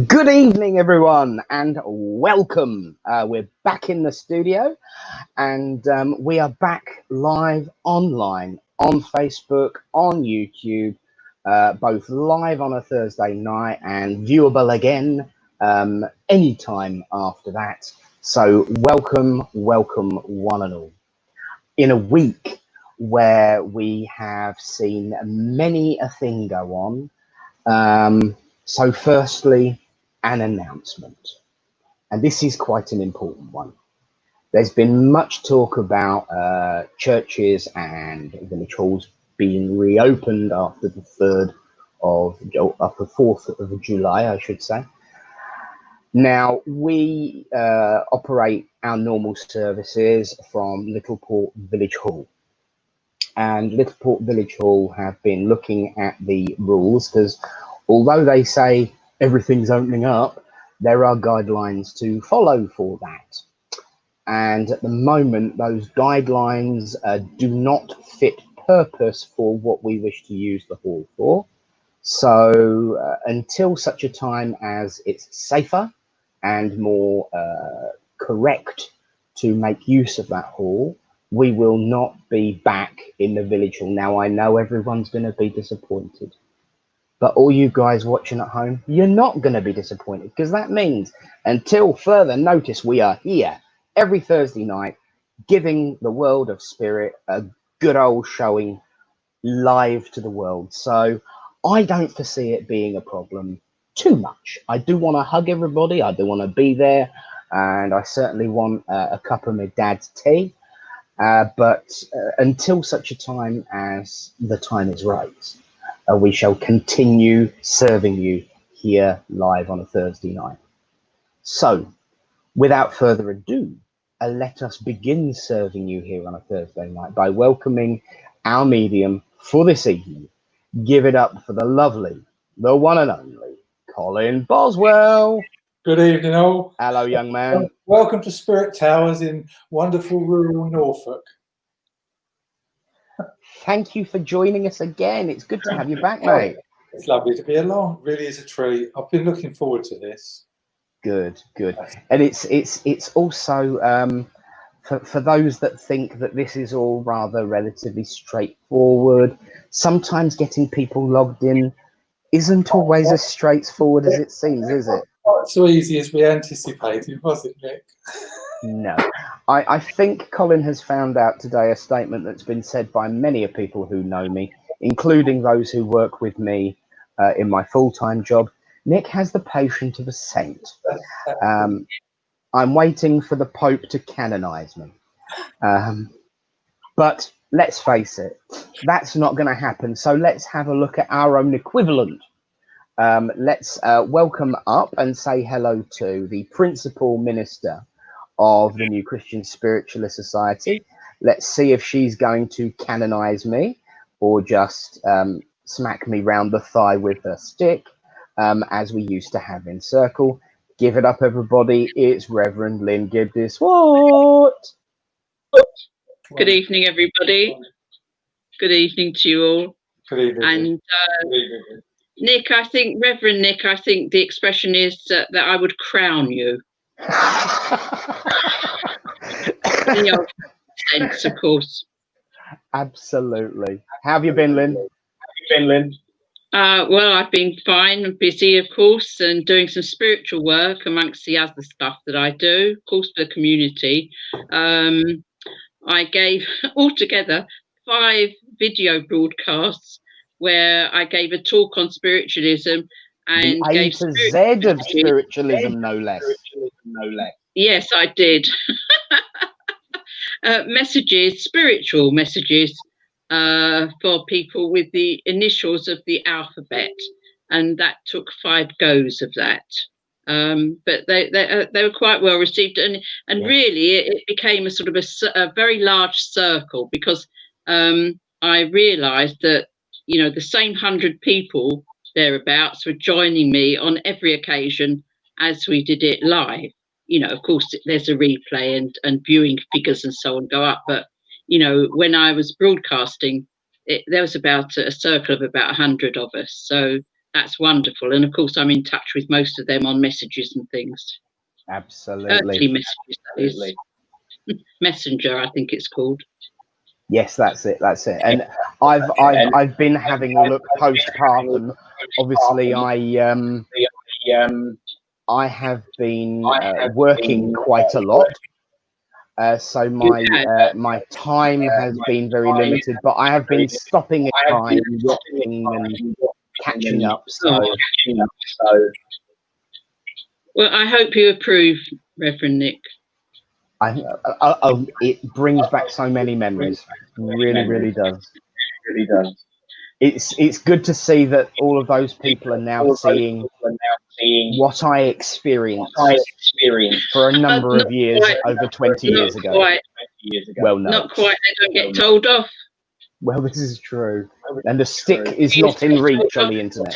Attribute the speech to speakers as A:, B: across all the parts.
A: Good evening, everyone, and welcome. We're back in the studio, and we are back live online on Facebook, on YouTube, both live on a Thursday night and viewable again anytime after that. So welcome, one and all. In a week where we have seen many a thing go on. So firstly, an announcement, and this is quite an important one. There's been much talk about churches and village halls being reopened after the 4th of July, I should say. Now, we operate our normal services from Littleport Village Hall. And Littleport Village Hall have been looking at the rules, because although they say everything's opening up, there are guidelines to follow for that. And at the moment, those guidelines do not fit purpose for what we wish to use the hall for. So until such a time as it's safer and more correct to make use of that hall, we will not be back in the village hall. Now, I know everyone's going to be disappointed, but all you guys watching at home, you're not going to be disappointed, because that means until further notice, we are here every Thursday night giving the world of spirit a good old showing live to the world. So I don't foresee it being a problem too much. I do want to hug everybody. I do want to be there. And I certainly want a cup of my dad's tea. But until such a time as the time is right, we shall continue serving you here live on a Thursday night. So, without further ado, let us begin serving you here on a Thursday night by welcoming our medium for this evening. Give it up for the lovely, the one and only, Colin Boswell.
B: Good evening, all.
A: Hello, young man.
B: Welcome to Spirit Towers in wonderful rural Norfolk.
A: Thank you for joining us again. It's good to have you back, mate.
B: It's lovely to be along. Really is a treat. I've been looking forward to this.
A: Good. And it's also for those that think that this is all rather relatively straightforward. Sometimes getting people logged in isn't always as straightforward as it seems, is it?
B: Not so easy as we anticipated, was it, Nick?
A: No. I think Colin has found out today a statement that's been said by many of people who know me, including those who work with me in my full-time job. Nick has the patience of a saint. I'm waiting for the Pope to canonize me. But let's face it, that's not going to happen. So let's have a look at our own equivalent. Let's welcome up and say hello to the principal minister of the New Christian Spiritualist Society. Let's see if she's going to canonize me or just smack me round the thigh with her stick, as we used to have in circle. Give it up, everybody. It's Reverend Lynn Gibbs. What?
C: Good evening, everybody. Good evening to you all.
B: Good evening.
C: And Nick, Reverend Nick, I think the expression is that I would crown you. In the old sense, of course.
A: Absolutely. How have you been, Lynn?
C: Well, I've been fine and busy, of course, and doing some spiritual work amongst the other stuff that I do, of course, for the community. I gave altogether 5 video broadcasts where I gave a talk on spiritualism and
A: the A to Z of spiritualism, no less.
C: Yes, I did. Spiritual messages for people with the initials of the alphabet, and that took 5 goes of that. But they were quite well received, and yeah. Really it became a sort of a very large circle, because I realised that, you know, the same 100 people thereabouts were joining me on every occasion as we did it live. You know, of course, there's a replay and viewing figures and so on go up, but you know, when I was broadcasting, there was about a circle of about 100 of us. So that's wonderful. And of course, I'm in touch with most of them on messages and things.
A: Absolutely.
C: Earthly messages, that is. Messenger, I think it's called.
A: Yes, that's it. That's it. And I've been having a look postpartum. Obviously, I have been working quite a lot. So my time has been very limited, but I have been stopping at times, watching and catching up. So,
C: well, I hope you approve, Reverend Nick.
A: It brings back so many memories. Really does. It's good to see that all of those people are now seeing what I experienced for a number of years, over 20 years ago. Well, no.
C: Not quite. They don't get told off.
A: Well, this is true. And the stick is not in reach on the internet.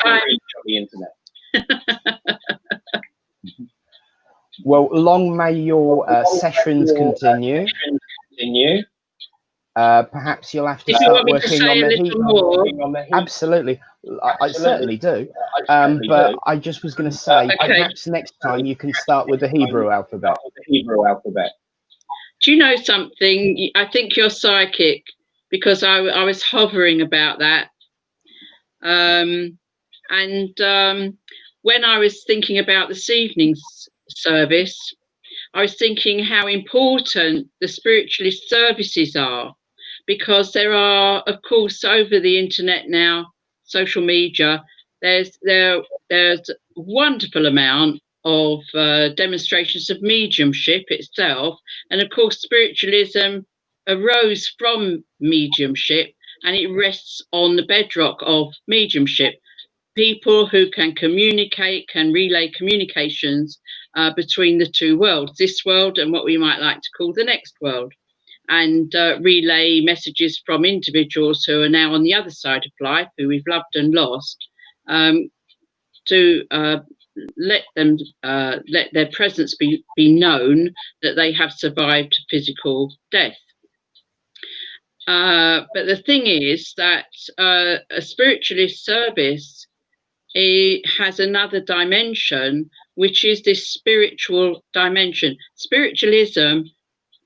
A: Well, long may your sessions continue. Perhaps you'll have to start working on the heat. Absolutely. I certainly do. But I just was going to say, perhaps next time you can start with the Hebrew alphabet.
C: Do you know something? I think you're psychic, because I was hovering about that. When I was thinking about this evening's service, I was thinking how important the spiritualist services are, because there are, of course, over the internet now, social media, there's a wonderful amount of demonstrations of mediumship itself. And of course, spiritualism arose from mediumship, and it rests on the bedrock of mediumship. People who can communicate, can relay communications between the two worlds, this world and what we might like to call the next world, and relay messages from individuals who are now on the other side of life, who we've loved and lost, to let their presence be known, that they have survived physical death. But the thing is that a spiritualist service, it has another dimension, which is this spiritual dimension. Spiritualism,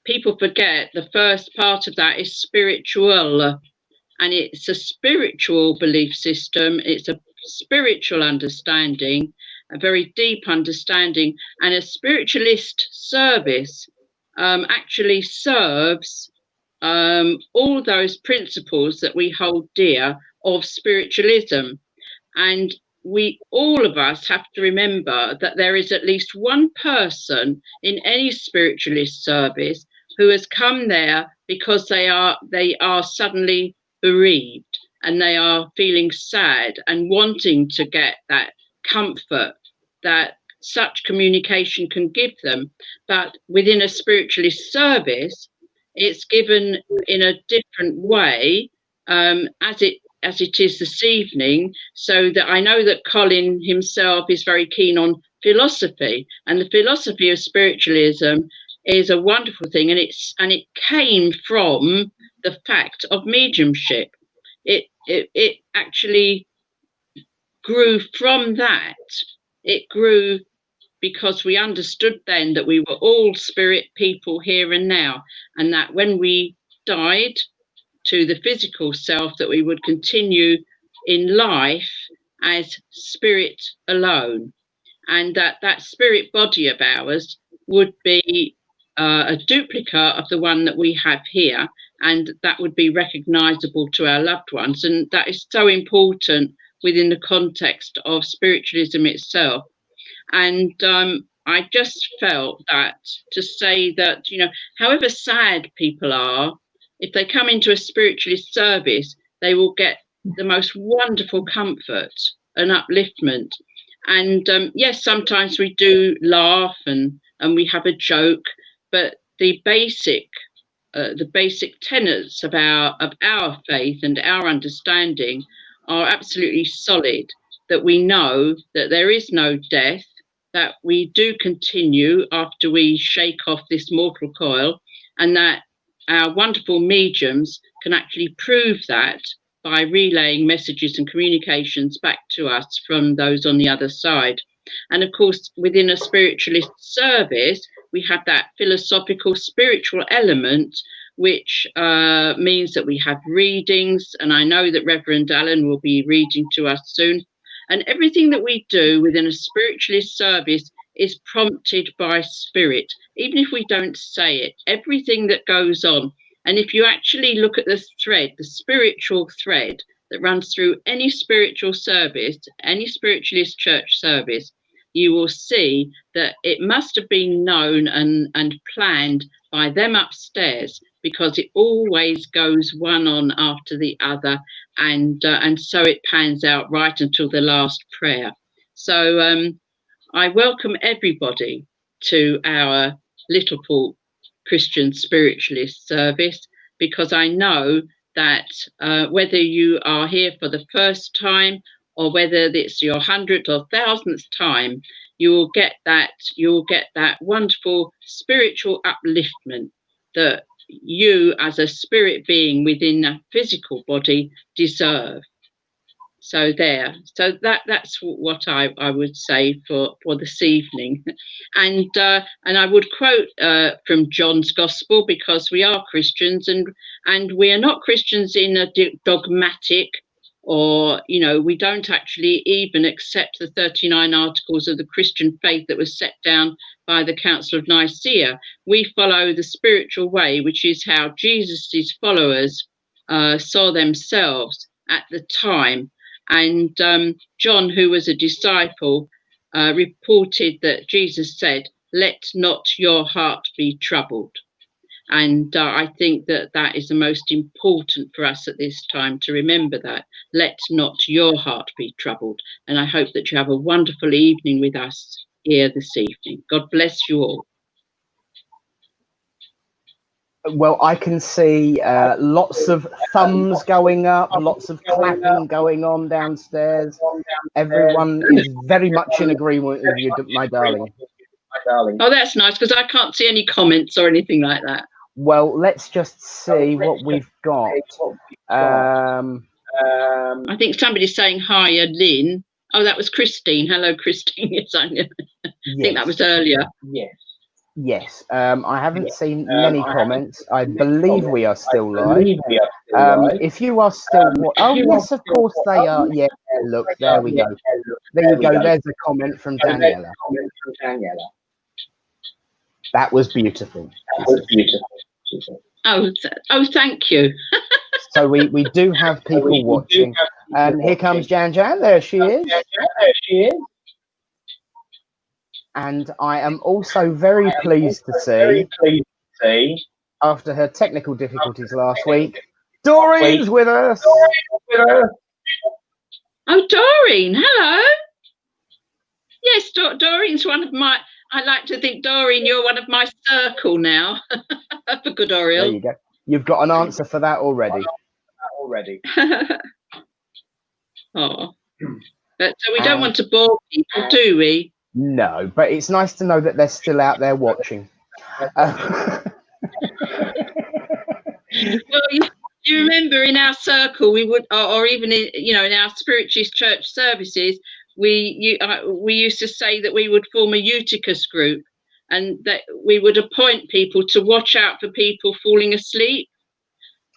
C: people forget the first part of that is spiritual, and it's a spiritual belief system. It's a spiritual understanding, a very deep understanding, and a spiritualist service actually serves all those principles that we hold dear of spiritualism. And all of us have to remember that there is at least one person in any spiritualist service who has come there because they are suddenly bereaved, and they are feeling sad and wanting to get that comfort that such communication can give them. But within a spiritualist service, it's given in a different way, as it is this evening, so that I know that Colin himself is very keen on philosophy, and the philosophy of spiritualism is a wonderful thing, and it came from the fact of mediumship. It actually grew from that. It grew because we understood then that we were all spirit people here and now, and that when we died to the physical self, that we would continue in life as spirit alone, and that spirit body of ours would be a duplicate of the one that we have here, and that would be recognizable to our loved ones. And that is so important within the context of spiritualism itself. And I just felt that, to say that, however sad people are, if they come into a spiritualist service, they will get the most wonderful comfort and upliftment. And yes, sometimes we do laugh and we have a joke, but the basic tenets of our faith and our understanding are absolutely solid. That we know that there is no death, that we do continue after we shake off this mortal coil, and that our wonderful mediums can actually prove that by relaying messages and communications back to us from those on the other side. And of course, within a spiritualist service, we have that philosophical spiritual element, which means that we have readings. And I know that Reverend Alan will be reading to us soon. And everything that we do within a spiritualist service is prompted by spirit, even if we don't say it. Everything that goes on. And if you actually look at the thread, the spiritual thread that runs through any spiritual service, any spiritualist church service, you will see that it must have been known and planned by them upstairs, because it always goes one on after the other, and so it pans out right until the last prayer. So I welcome everybody to our Littleport Christian Spiritualist service, because I know that whether you are here for the first time or whether it's your 100th or 1000th time, you will get that wonderful spiritual upliftment that you as a spirit being within a physical body deserve. So that's what I would say for this evening. And I would quote from John's Gospel, because we are Christians, and we are not Christians in a dogmatic, or, you know, we don't actually even accept the 39 articles of the Christian faith that was set down by the Council of Nicaea. We follow the spiritual way, which is how Jesus's followers saw themselves at the time. And John, who was a disciple, reported that Jesus said, "Let not your heart be troubled." And I think that is the most important for us at this time, to remember that. Let not your heart be troubled. And I hope that you have a wonderful evening with us here this evening. God bless you all.
A: Well, I can see lots of thumbs going up, lots of clapping going on downstairs. Everyone is very much in agreement with you, my darling.
C: Oh, that's nice, because I can't see any comments or anything like that.
A: Well, let's just see what we've got.
C: I think somebody's saying hi, Lynn. Oh, that was Christine. Hello, Christine. Yes, I think that was earlier.
A: Yes. I haven't seen many comments. I believe we are still live. If you are still... Oh, yes, of course they are. Yeah, look, there we go. There you go. There's a comment from Daniela. That was beautiful.
C: Oh, thank you.
A: So we do have people watching. And here comes Jan. There she is. And I am also very pleased to see, after her technical difficulties last week, Doreen's with us.
C: Oh, Doreen, hello. Yes, Doreen's one of my... I like to think, Doreen, you're one of my circle now. For good Oriel.
A: There you go. You've got an answer for that already.
C: Oh, but so we don't want to bore people, do we?
A: No, but it's nice to know that they're still out there watching.
C: Well, you remember in our circle, we would, or even in, you know, in our spiritualist church services, we used to say that we would form a Eutychus group, and that we would appoint people to watch out for people falling asleep.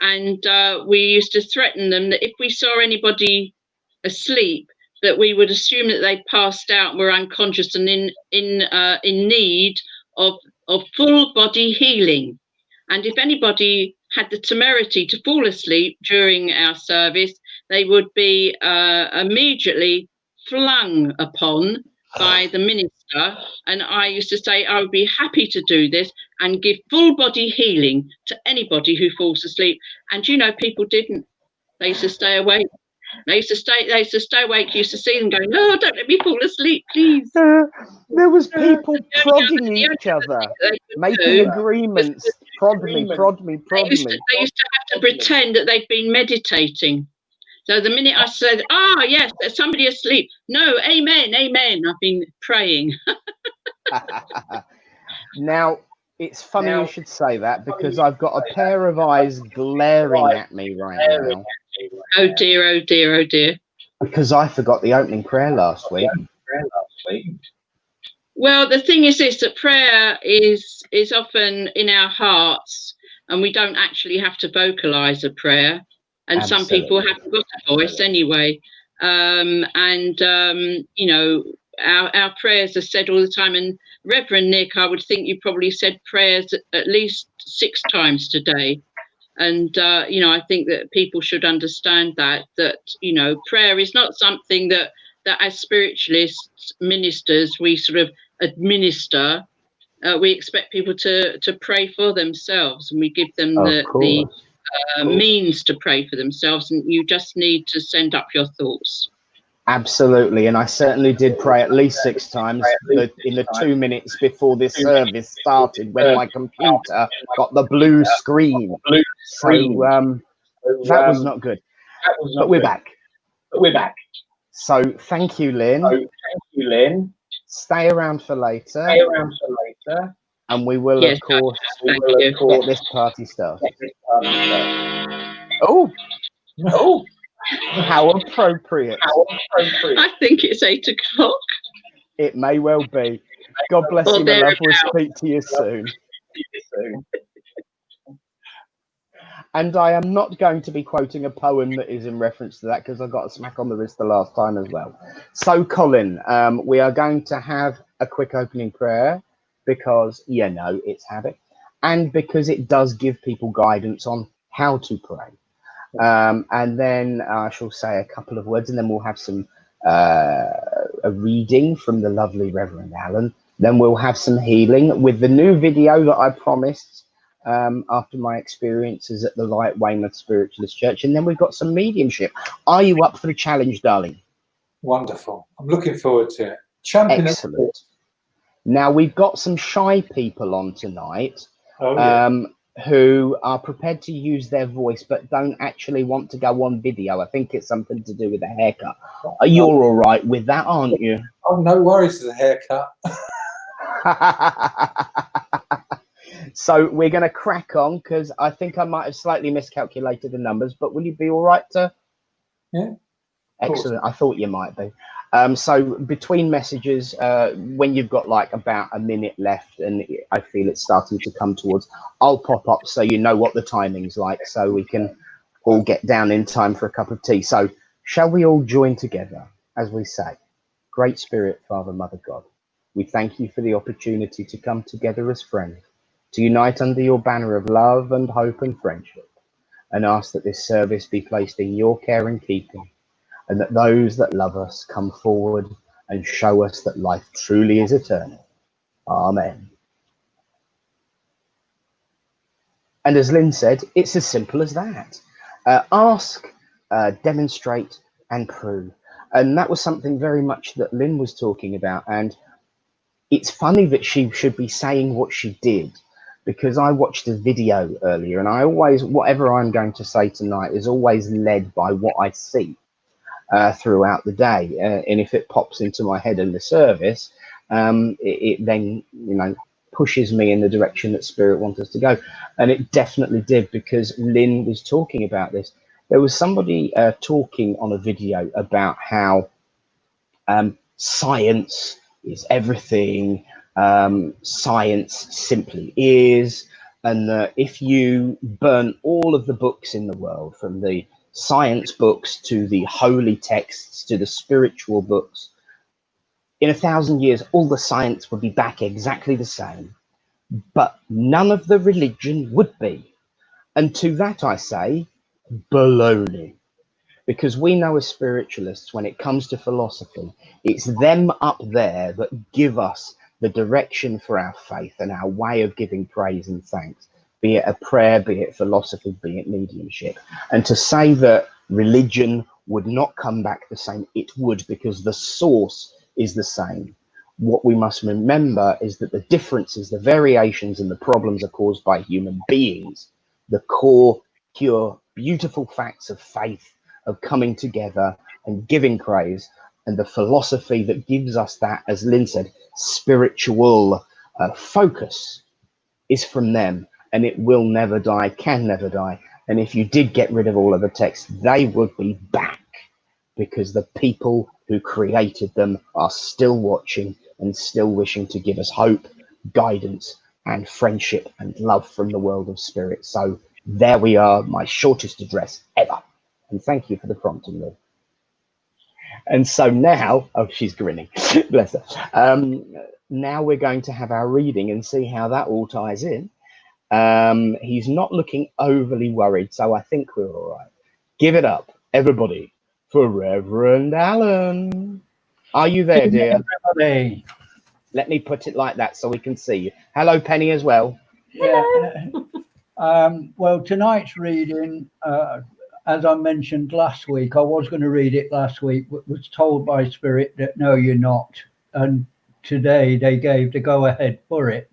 C: And we used to threaten them that if we saw anybody asleep, that we would assume that they passed out and were unconscious and in need of full body healing. And if anybody had the temerity to fall asleep during our service, they would be immediately flung upon by the minister. And I used to say I would be happy to do this and give full body healing to anybody who falls asleep. And you know, people didn't. They used to stay awake. They used to stay awake. You used to see them going, "Oh, don't let me fall asleep, please."
A: There was people prodding each other, making agreements. Prod me.
C: They used to have to pretend that they'd been meditating. So the minute I said, yes, there's somebody asleep. No, amen. I've been praying.
A: Now, It's funny you should say that, because I've got a pair of eyes glaring at me right now.
C: Oh dear, oh dear, oh dear.
A: Because I forgot the opening prayer last week.
C: Well, the thing is this, that prayer is often in our hearts, and we don't actually have to vocalize a prayer. And some people haven't got a voice anyway. You know, our prayers are said all the time. And Reverend Nick, I would think you probably said prayers at least 6 times today. And, you know, I think that people should understand that, you know, prayer is not something that as spiritualists, ministers, we sort of administer. We expect people to pray for themselves, and we give them the means to pray for themselves, and you just need to send up your thoughts.
A: Absolutely, and I certainly did pray at least 6 times in the 2 minutes before this service started, when my computer got the blue screen. So that was not good. But we're back. So thank you, Lynn. Stay around for later. And we will, of course, get this party started. Oh, how appropriate.
C: I think it's 8 o'clock.
A: It may well be. God bless you, my love. We'll speak to you soon. And I am not going to be quoting a poem that is in reference to that, because I got a smack on the wrist the last time as well. So, Colin, we are going to have a quick opening prayer because, you know, it's habit, and because it does give people guidance on how to pray. And then I shall say a couple of words, and then we'll have some a reading from the lovely Reverend Alan. Then we'll have some healing with the new video that I promised after my experiences at the Light Weymouth Spiritualist Church. And then we've got some mediumship. Are you up for the challenge, darling?
B: Wonderful. I'm looking forward to it. Champion.
A: Excellent. Now, we've got some shy people on tonight who are prepared to use their voice but don't actually want to go on video. I think it's something to do with a haircut. You're all right with that, aren't you?
B: Oh, no worries with a haircut.
A: So we're going to crack on, because I think I might have slightly miscalculated the numbers, but will you be all right to?
B: Yeah.
A: Excellent. I thought you might be. So between messages, when you've got like about a minute left and I feel it's starting to come towards, I'll pop up so you know what the timing's like, so we can all get down in time for a cup of tea. So shall we all join together as we say, Great Spirit, Father, Mother, God, we thank you for the opportunity to come together as friends, to unite under your banner of love and hope and friendship, and ask that this service be placed in your care and keeping, and that those that love us come forward and show us that life truly is eternal. Amen. And as Lynn said, it's as simple as that. Ask, demonstrate, and prove. And that was something very much that Lynn was talking about. And it's funny that she should be saying what she did, because I watched a video earlier, and I always, whatever I'm going to say tonight is always led by what I see throughout the day. And if it pops into my head in the service, it then, you know, pushes me in the direction that Spirit wants us to go. And it definitely did, because Lynn was talking about this. There was somebody talking on a video about how science is everything, science simply is, and that if you burn all of the books in the world, from the science books to the holy texts to the spiritual books, in 1,000 years all the science would be back exactly the same, but none of the religion would be. And to that I say, baloney. Because we know as spiritualists, when it comes to philosophy, it's them up there that give us the direction for our faith and our way of giving praise and thanks, be it a prayer, be it philosophy, be it mediumship. And to say that religion would not come back the same, it would, because the source is the same. What we must remember is that the differences, the variations, and the problems are caused by human beings. The core, pure, beautiful facts of faith, of coming together and giving praise, and the philosophy that gives us that, as Lynn said, spiritual focus, is from them, and it will never die, can never die. And if you did get rid of all of the text, they would be back, because the people who created them are still watching and still wishing to give us hope, guidance, and friendship and love from the world of spirit. So there we are, my shortest address ever. And thank you for the prompting, Lou. And so now, oh, she's grinning, bless her. Now we're going to have our reading and see how that all ties in. He's not looking overly worried, so I think we're all right. Give it up, everybody, for Reverend Alan. Are you there, dear?
D: Everybody.
A: Let me put it like that so we can see you. Hello, Penny, as well.
D: Yeah. Well, tonight's reading, as I mentioned last week, I was going to read it last week, but was told by Spirit that no, you're not. And today they gave the go-ahead for it.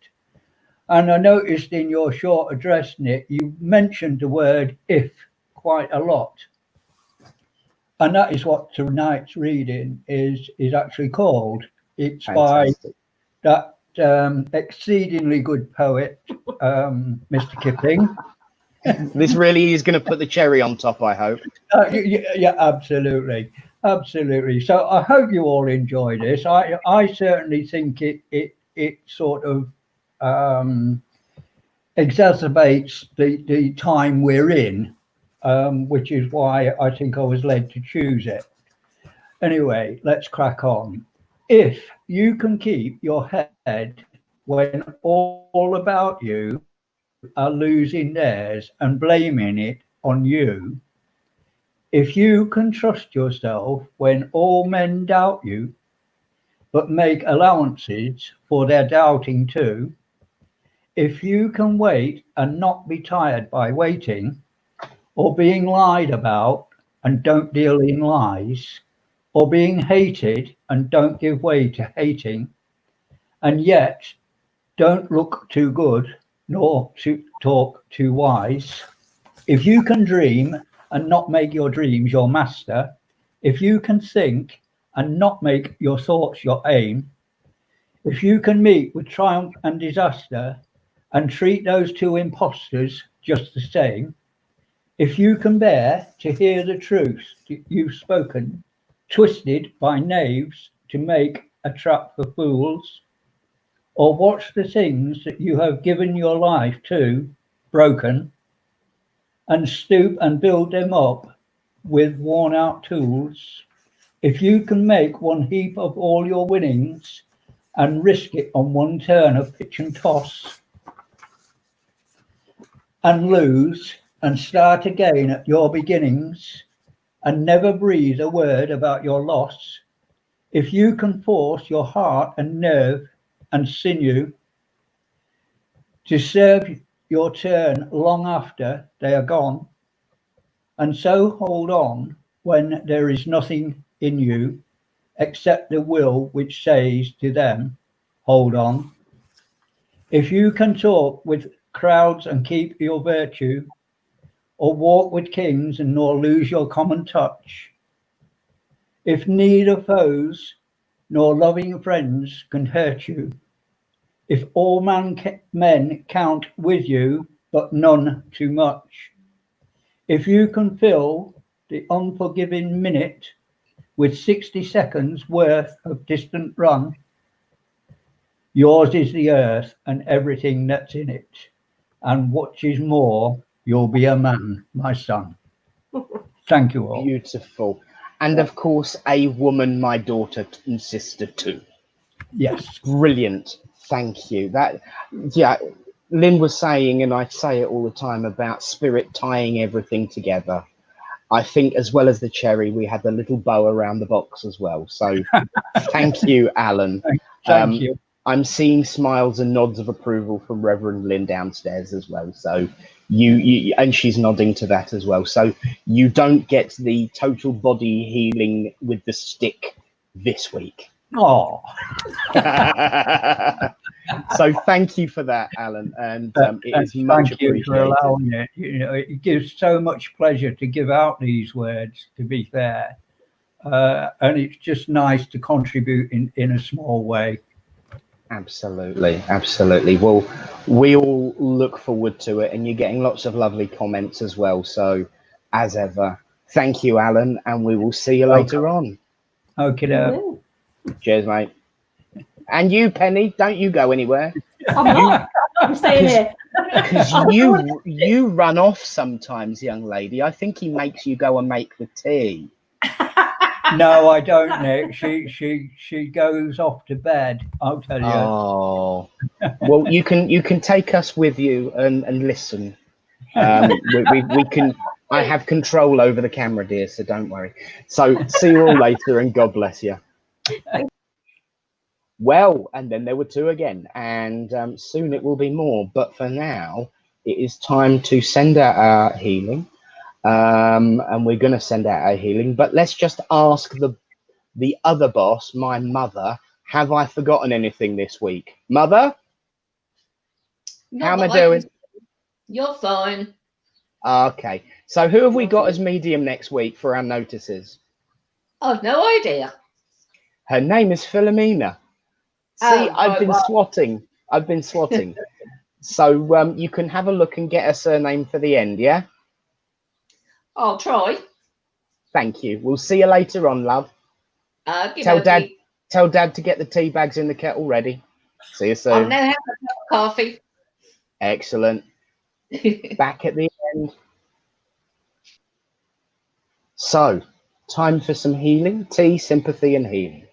D: And I noticed in your short address, Nick, you mentioned the word "if" quite a lot. And that is what tonight's reading is actually called. It's
A: Fantastic.
D: by that exceedingly good poet, Mr. Kipling.
A: This really is going to put the cherry on top, I hope.
D: Yeah, absolutely. Absolutely. So I hope you all enjoy this. I certainly think it sort of exacerbates the time we're in, which is why I think I was led to choose it. Anyway, let's crack on. If you can keep your head when all about you are losing theirs and blaming it on you, if you can trust yourself when all men doubt you, but make allowances for their doubting too, if you can wait and not be tired by waiting, or being lied about and don't deal in lies, or being hated and don't give way to hating, and yet don't look too good nor to talk too wise, if you can dream and not make your dreams your master, if you can think and not make your thoughts your aim, if you can meet with triumph and disaster and treat those two impostors just the same, if you can bear to hear the truth you've spoken, twisted by knaves to make a trap for fools, or watch the things that you have given your life to broken, and stoop and build them up with worn out tools, if you can make one heap of all your winnings and risk it on one turn of pitch and toss, and lose and start again at your beginnings, and never breathe a word about your loss, if you can force your heart and nerve and sinew to serve your turn long after they are gone, and so hold on when there is nothing in you except the will which says to them, hold on. If you can talk with crowds and keep your virtue, or walk with kings and nor lose your common touch, if neither foes nor loving friends can hurt you, if all men count with you but none too much, if you can fill the unforgiving minute with 60 seconds worth of distant run, yours is the earth and everything that's in it, and what is more, you'll be a man, my son. Thank you all.
A: Beautiful. And of course, a woman, my daughter and sister too.
D: Yes.
A: Brilliant. Thank you. That, yeah, Lynn was saying, and I say it all the time, about spirit tying everything together. I think as well as the cherry, we had the little bow around the box as well. So thank you, Alan.
D: Thank you.
A: I'm seeing smiles and nods of approval from Reverend Lynn downstairs as well. So you and she's nodding to that as well. So you don't get the total body healing with the stick this week.
D: Oh.
A: So thank you for that, Alan, and it is much appreciated. Thank you for
D: allowing it. You know, it gives so much pleasure to give out these words, to be fair, and it's just nice to contribute in a small way.
A: Absolutely, absolutely. Well, we all look forward to it, and you're getting lots of lovely comments as well. So, as ever, thank you, Alan, and we will see you later on.
D: Okay.
A: Cheers, mate. And you, Penny, don't you go anywhere.
E: I'm not. I'm staying here.
A: Because you run off sometimes, young lady. I think he makes you go and make the tea.
D: No, I don't, Nick. She goes off to bed, I'll tell you.
A: Oh, well, you can take us with you and listen. We can. I have control over the camera, dear, so don't worry. So see you all later, and God bless you. Well, and then there were two again, and soon it will be more. But for now, it is time to send out our healing, and we're going to send out our healing. But let's just ask the other boss, my mother, have I forgotten anything this week? Mother? How am I doing?
F: You're fine.
A: Okay. So who have we got as medium next week for our notices?
F: I've no idea.
A: Her name is Philomena. See, I've been swatting. I've been swatting. So you can have a look and get her surname for the end, yeah?
F: I'll try.
A: Thank you. We'll see you later on, love. Tell Dad to get the tea bags in the kettle ready. See you soon.
F: I'll now have a cup of coffee.
A: Excellent. Back at the end. So, time for some healing. Tea, sympathy, and healing.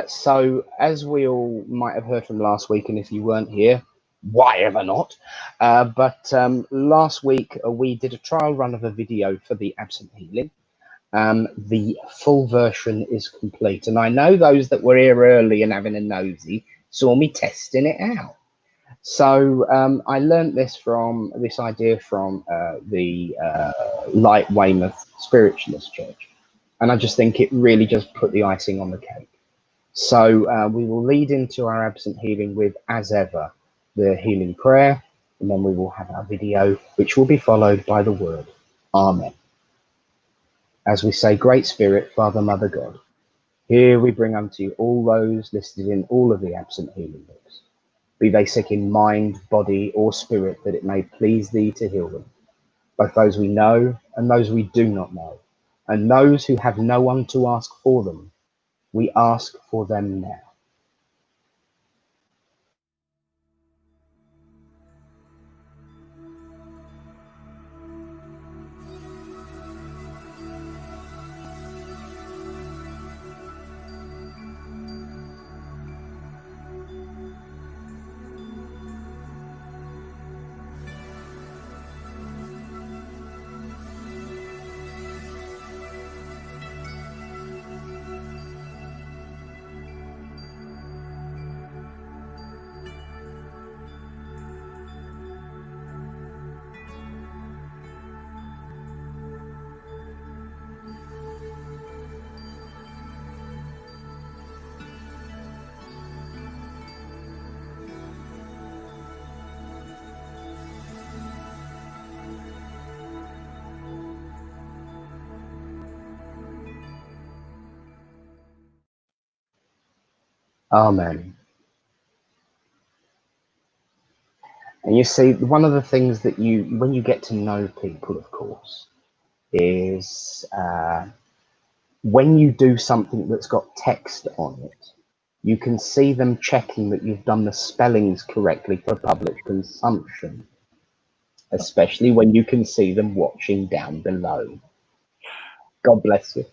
A: So, as we all might have heard from last week, and if you weren't here, why ever not? But last week we did a trial run of a video for the absent healing. The full version is complete, and I know those that were here early and having a nosy saw me testing it out. So I learned this idea from the Light Weymouth Spiritualist Church, and I just think it really just put the icing on the cake. So we will lead into our absent healing with, as ever, the healing prayer, and then we will have our video, which will be followed by the word Amen. As we say, Great Spirit, Father, Mother, God, here we bring unto you all those listed in all of the absent healing books, be they sick in mind, body, or spirit, that it may please thee to heal them, both those we know and those we do not know, and those who have no one to ask for them, we ask for them now. Amen. And you see, one of the things that when you get to know people, of course, is when you do something that's got text on it, you can see them checking that you've done the spellings correctly for public consumption, especially when you can see them watching down below. God bless you.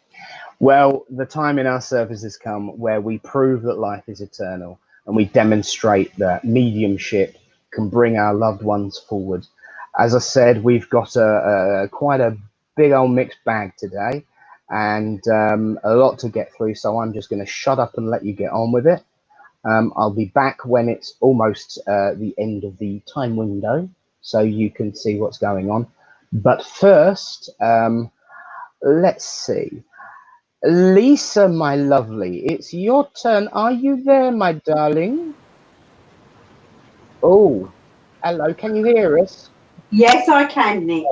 A: Well, the time in our service has come where we prove that life is eternal, and we demonstrate that mediumship can bring our loved ones forward. As I said, we've got quite a big old mixed bag today, and a lot to get through, so I'm just going to shut up and let you get on with it. I'll be back when it's almost the end of the time window, so you can see what's going on. But first, let's see. Lisa, my lovely, it's your turn. Are you there, my darling? Oh, hello, can you hear us?
E: Yes, I can, Nick.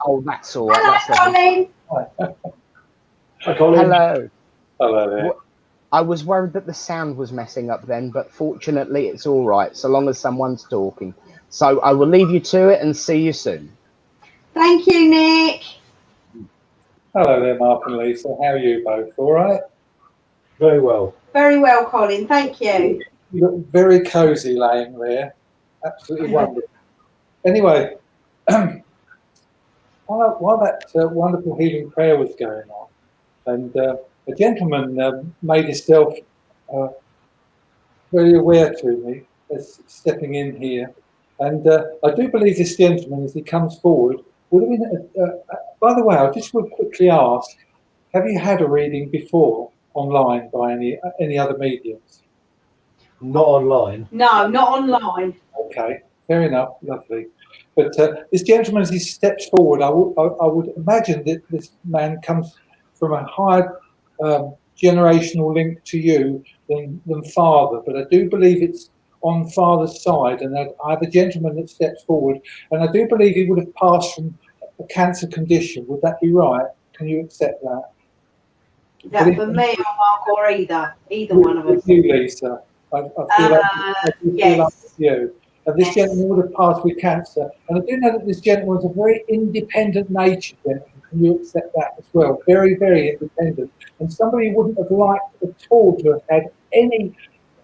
A: Oh, that's all right.
E: Hello,
A: That's
E: Colin.
B: Hi, Colin.
A: Hello.
B: Hello there.
A: I was worried that the sound was messing up then, but fortunately it's all right, so long as someone's talking. So I will leave you to it and see you soon.
E: Thank you, Nick.
B: Hello there, Mark and Lisa. How are you both? All right?
G: Very well.
E: Very well, Colin. Thank you.
B: You look very cosy laying there. Absolutely wonderful. Anyway, while that wonderful healing prayer was going on, and a gentleman made himself very aware to me as stepping in here. And I do believe this gentleman, as he comes forward, would have been, by the way, I just would quickly ask, have you had a reading before online by any other mediums?
G: Not online.
E: No, not online.
B: Okay, fair enough, lovely. But this gentleman, as he steps forward, I would imagine that this man comes from a higher generational link to you than father. But I do believe it's on father's side, and I have a gentleman that steps forward, and I do believe he would have passed from a cancer condition. Would that be right? Can you accept that?
E: Is that for me or Mark or either one of us?
B: You, Lisa. I feel like
E: Yes.
B: you. And this gentleman would have passed with cancer. And I do know that this gentleman was a very independent nature gentleman. Can you accept that as well? Very, very independent. And somebody wouldn't have liked at all to have had any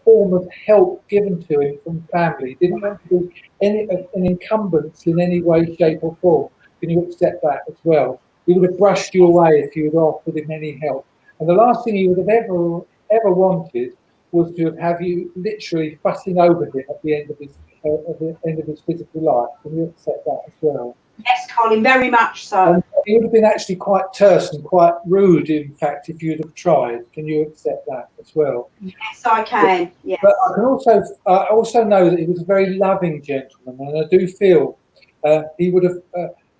B: form of help given to him from family. Didn't want to be an encumbrance in any way, shape or form. Can you accept that as well? He would have brushed you away if you had offered him any help. And the last thing he would have ever wanted was to have you literally fussing over him at the end of his physical life. Can you accept that as well?
E: Yes, Colin, very much so.
B: And he would have been actually quite terse and quite rude, in fact, if you'd have tried. Can you accept that as well?
E: Yes, I can. Yes.
B: But I can also know that he was a very loving gentleman, and I do feel he would have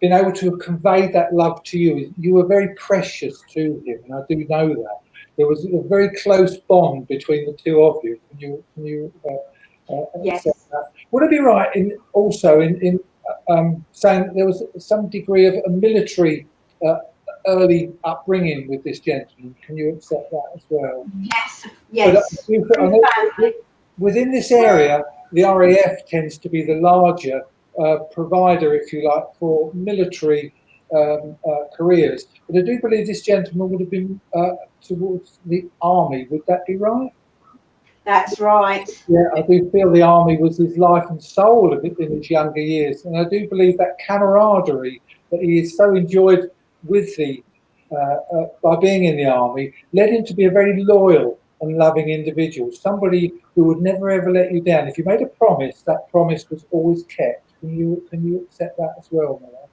B: been able to have conveyed that love to you. You were very precious to him, and I do know that. There was a very close bond between the two of you. Can you
E: Yes.
B: accept that? Would it be right in saying there was some degree of a military early upbringing with this gentleman? Can you accept that as well?
E: Yes. Yes.
B: But I know within this area, the RAF tends to be the larger provider, if you like, for military careers. But I do believe this gentleman would have been towards the army. Would that be right?
E: That's right.
B: Yeah, I do feel the army was his life and soul in his younger years, and I do believe that camaraderie that he has so enjoyed with by being in the army led him to be a very loyal and loving individual, somebody who would never ever let you down. If you made a promise, that promise was always kept. Can you accept that as well, Miller?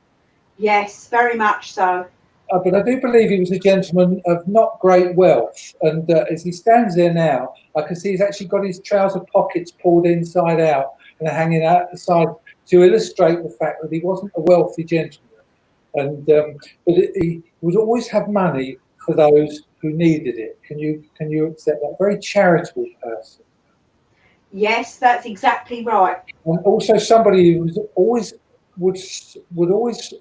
E: Yes, very much so.
B: But I do believe he was a gentleman of not great wealth, and as he stands there now, I can see he's actually got his trouser pockets pulled inside out and hanging out the side to illustrate the fact that he wasn't a wealthy gentleman. And but he would always have money for those who needed it. Can you accept that? Very charitable person.
E: Yes, that's exactly right.
B: And also somebody who was always would always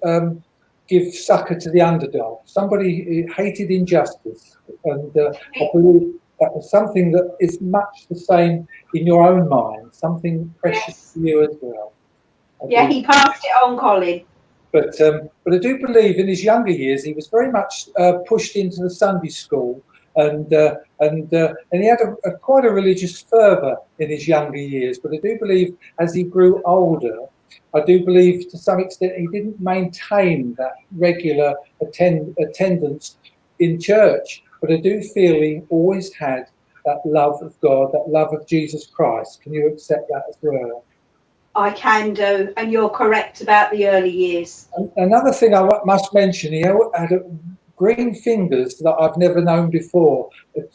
B: give succour to the underdog. Somebody who hated injustice, and I believe that was something that is much the same in your own mind. Something precious to you as well.
E: Yeah, he passed it on, Colin.
B: But I do believe in his younger years he was very much pushed into the Sunday school, and he had quite a religious fervour in his younger years. But I do believe as he grew older, I do believe to some extent he didn't maintain that regular attendance in church. But I do feel he always had that love of God, that love of Jesus Christ. Can you accept that as well?
E: I can do, and you're correct about the early years.
B: Another thing I must mention, he had green fingers that I've never known before.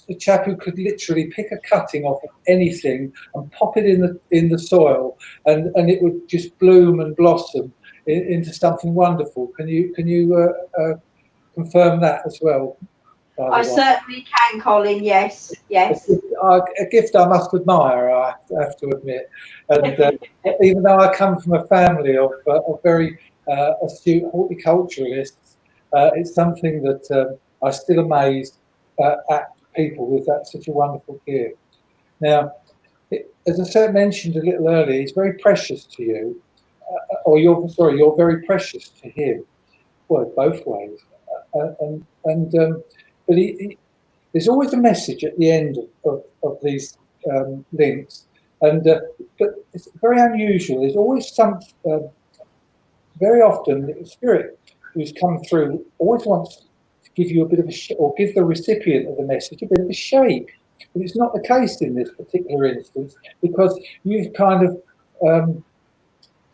B: A chap who could literally pick a cutting off of anything and pop it in the soil, and it would just bloom and blossom into something wonderful. Can you confirm that as well?
E: I certainly can, Colin. Yes, yes.
B: A gift I must admire, I have to admit. And even though I come from a family of very astute horticulturalists, it's something that I'm still amazed at people with that such a wonderful gift. Now, as I mentioned a little earlier, he's very precious to you, or you're very precious to him. Well, both ways. But there's always a message at the end of these links, but it's very unusual. There's always some. Very often, the spirit who's come through always wants to give you a bit of or give the recipient of the message a bit of a shake. But it's not the case in this particular instance, because you've kind of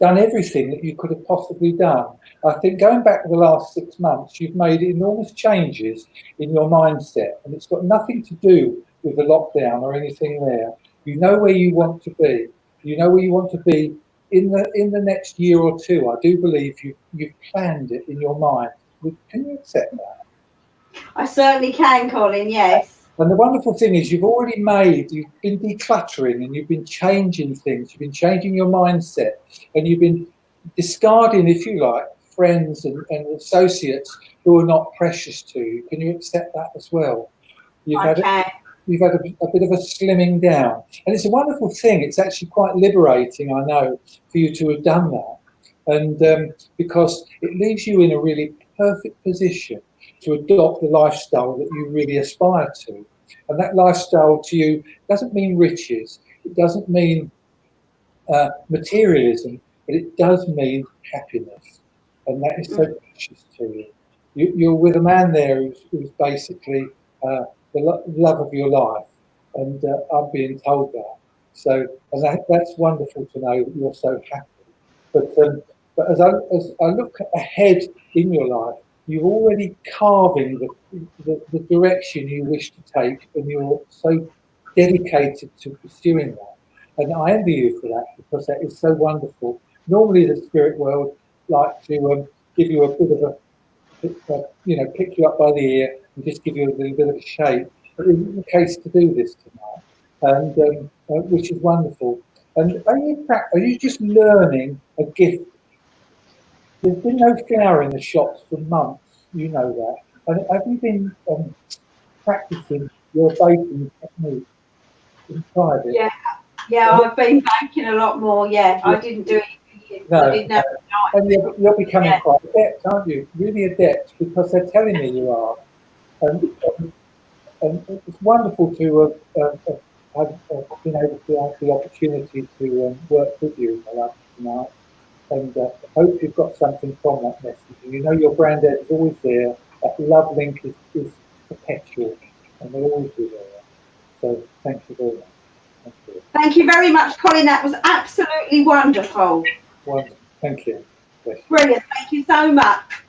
B: done everything that you could have possibly done. I think going back to the last 6 months, you've made enormous changes in your mindset, and it's got nothing to do with the lockdown or anything there. You know where you want to be. You know where you want to be in the next year or two. I do believe you've planned it in your mind. Can you accept that?
E: I certainly can, Colin, yes.
B: And the wonderful thing is you've been decluttering, and you've been changing things. You've been changing your mindset, and you've been discarding, if you like, friends and associates who are not precious to you. Can you accept that as well? You've had a bit of a slimming down. And it's a wonderful thing. It's actually quite liberating, I know, for you to have done that. And because it leaves you in a really perfect position to adopt the lifestyle that you really aspire to. And that lifestyle to you doesn't mean riches, it doesn't mean materialism, but it does mean happiness. And that is so precious to you. You're with a man there who's basically the love of your life, and I'm being told that. So, and that's wonderful to know that you're so happy. But as I look ahead in your life, you're already carving the direction you wish to take, and you're so dedicated to pursuing that. And I envy you for that, because that is so wonderful. Normally, the spirit world like to give you a bit of pick you up by the ear and just give you a little bit of a shake. But it isn't the case to do this tonight, and which is wonderful. And are you just learning a gift? There's been no flower in the shops for months, you know that. And have you been practicing your baking technique in private?
E: Yeah, I've been baking a lot more. Yeah, I didn't do it.
B: No,
E: I didn't know.
B: and you're becoming quite adept, aren't you? Really adept, because they're telling me you are. And it's wonderful to have been able to have the opportunity to work with you tonight. And I hope you've got something from that message. And you know your granddad is always there. That love link is perpetual, and they'll always be there. So thank you very much. Thank you.
E: Thank you very much, Colin. That was absolutely wonderful.
B: Wonderful. Thank you. Yes.
E: Brilliant. Thank you so much.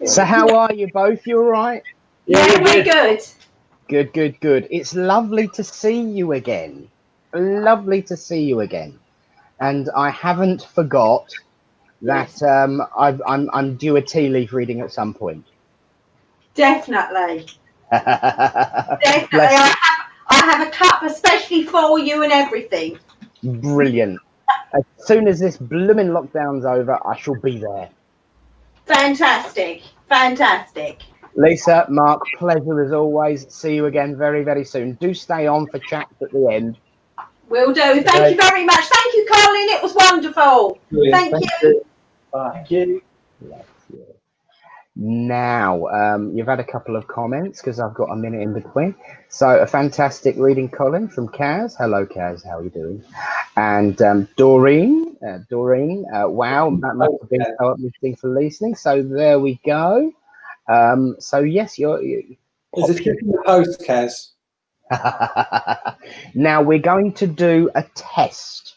A: So how are you both? You all right?
E: Yeah, we're good.
A: Good. It's lovely to see you again. Lovely to see you again. And I haven't forgot that I'm due a tea leaf reading at some point.
E: Definitely. Definitely. I have a cup especially for you and everything.
A: Brilliant. As soon as this blooming lockdown's over, I shall be there.
E: Fantastic.
A: Lisa, Mark, pleasure as always. See you again very, very soon. Do stay on for chats at the end.
E: Will do. Thank you very much. Thank you, Colin. It was wonderful. Thank you.
B: Bye.
G: Thank you.
A: Now, you've had a couple of comments because I've got a minute in between. So a fantastic reading, Colin, from Kaz. Hello, Kaz. How are you doing? And Doreen, wow, that must have been so uplifting for listening. So there we go. So yes, you're
B: Is it in the post, Kaz?
A: Now we're going to do a test.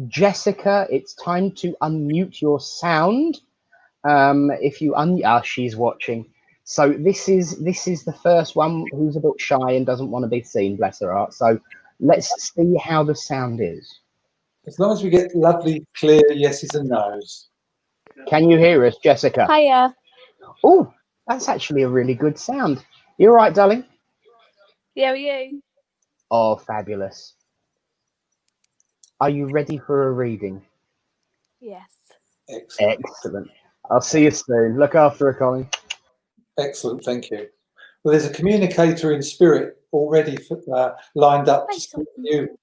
A: Jessica, it's time to unmute your sound. If you she's watching. So this is the first one who's a bit shy and doesn't want to be seen, bless her heart. So let's see how the sound is.
B: As long as we get lovely, clear yeses and nos.
A: Can you hear us, Jessica?
H: Hiya.
A: Oh, that's actually a really good sound. You all right, darling?
H: Yeah, are you?
A: Oh, fabulous. Are you ready for a reading?
H: Yes.
B: Excellent.
A: Excellent. I'll see you soon. Look after her, Colin.
B: Excellent. Thank you. Well, there's a communicator in spirit already lined up to speak to you,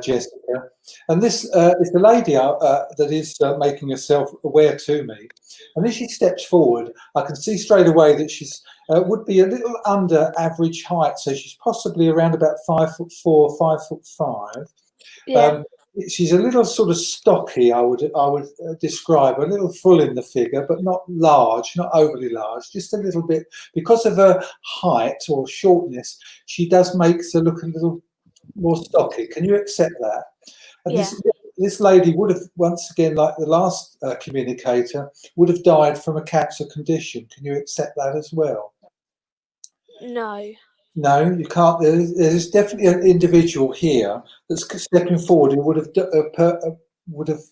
B: Jessica. And this is the lady that is making herself aware to me. And as she steps forward, I can see straight away that she's would be a little under average height. So she's possibly around about 5'4", 5'5".
H: Yeah.
B: She's a little sort of stocky, I would describe, a little full in the figure, but not large, not overly large, just a little bit. Because of her height or shortness, she does make her look a little more stocky. Can you accept that? And
H: Yeah.
B: this lady would have, once again, like the last communicator, would have died from a cancer condition. Can you accept that as well?
H: No.
B: No, you can't. There's definitely an individual here that's stepping forward who would have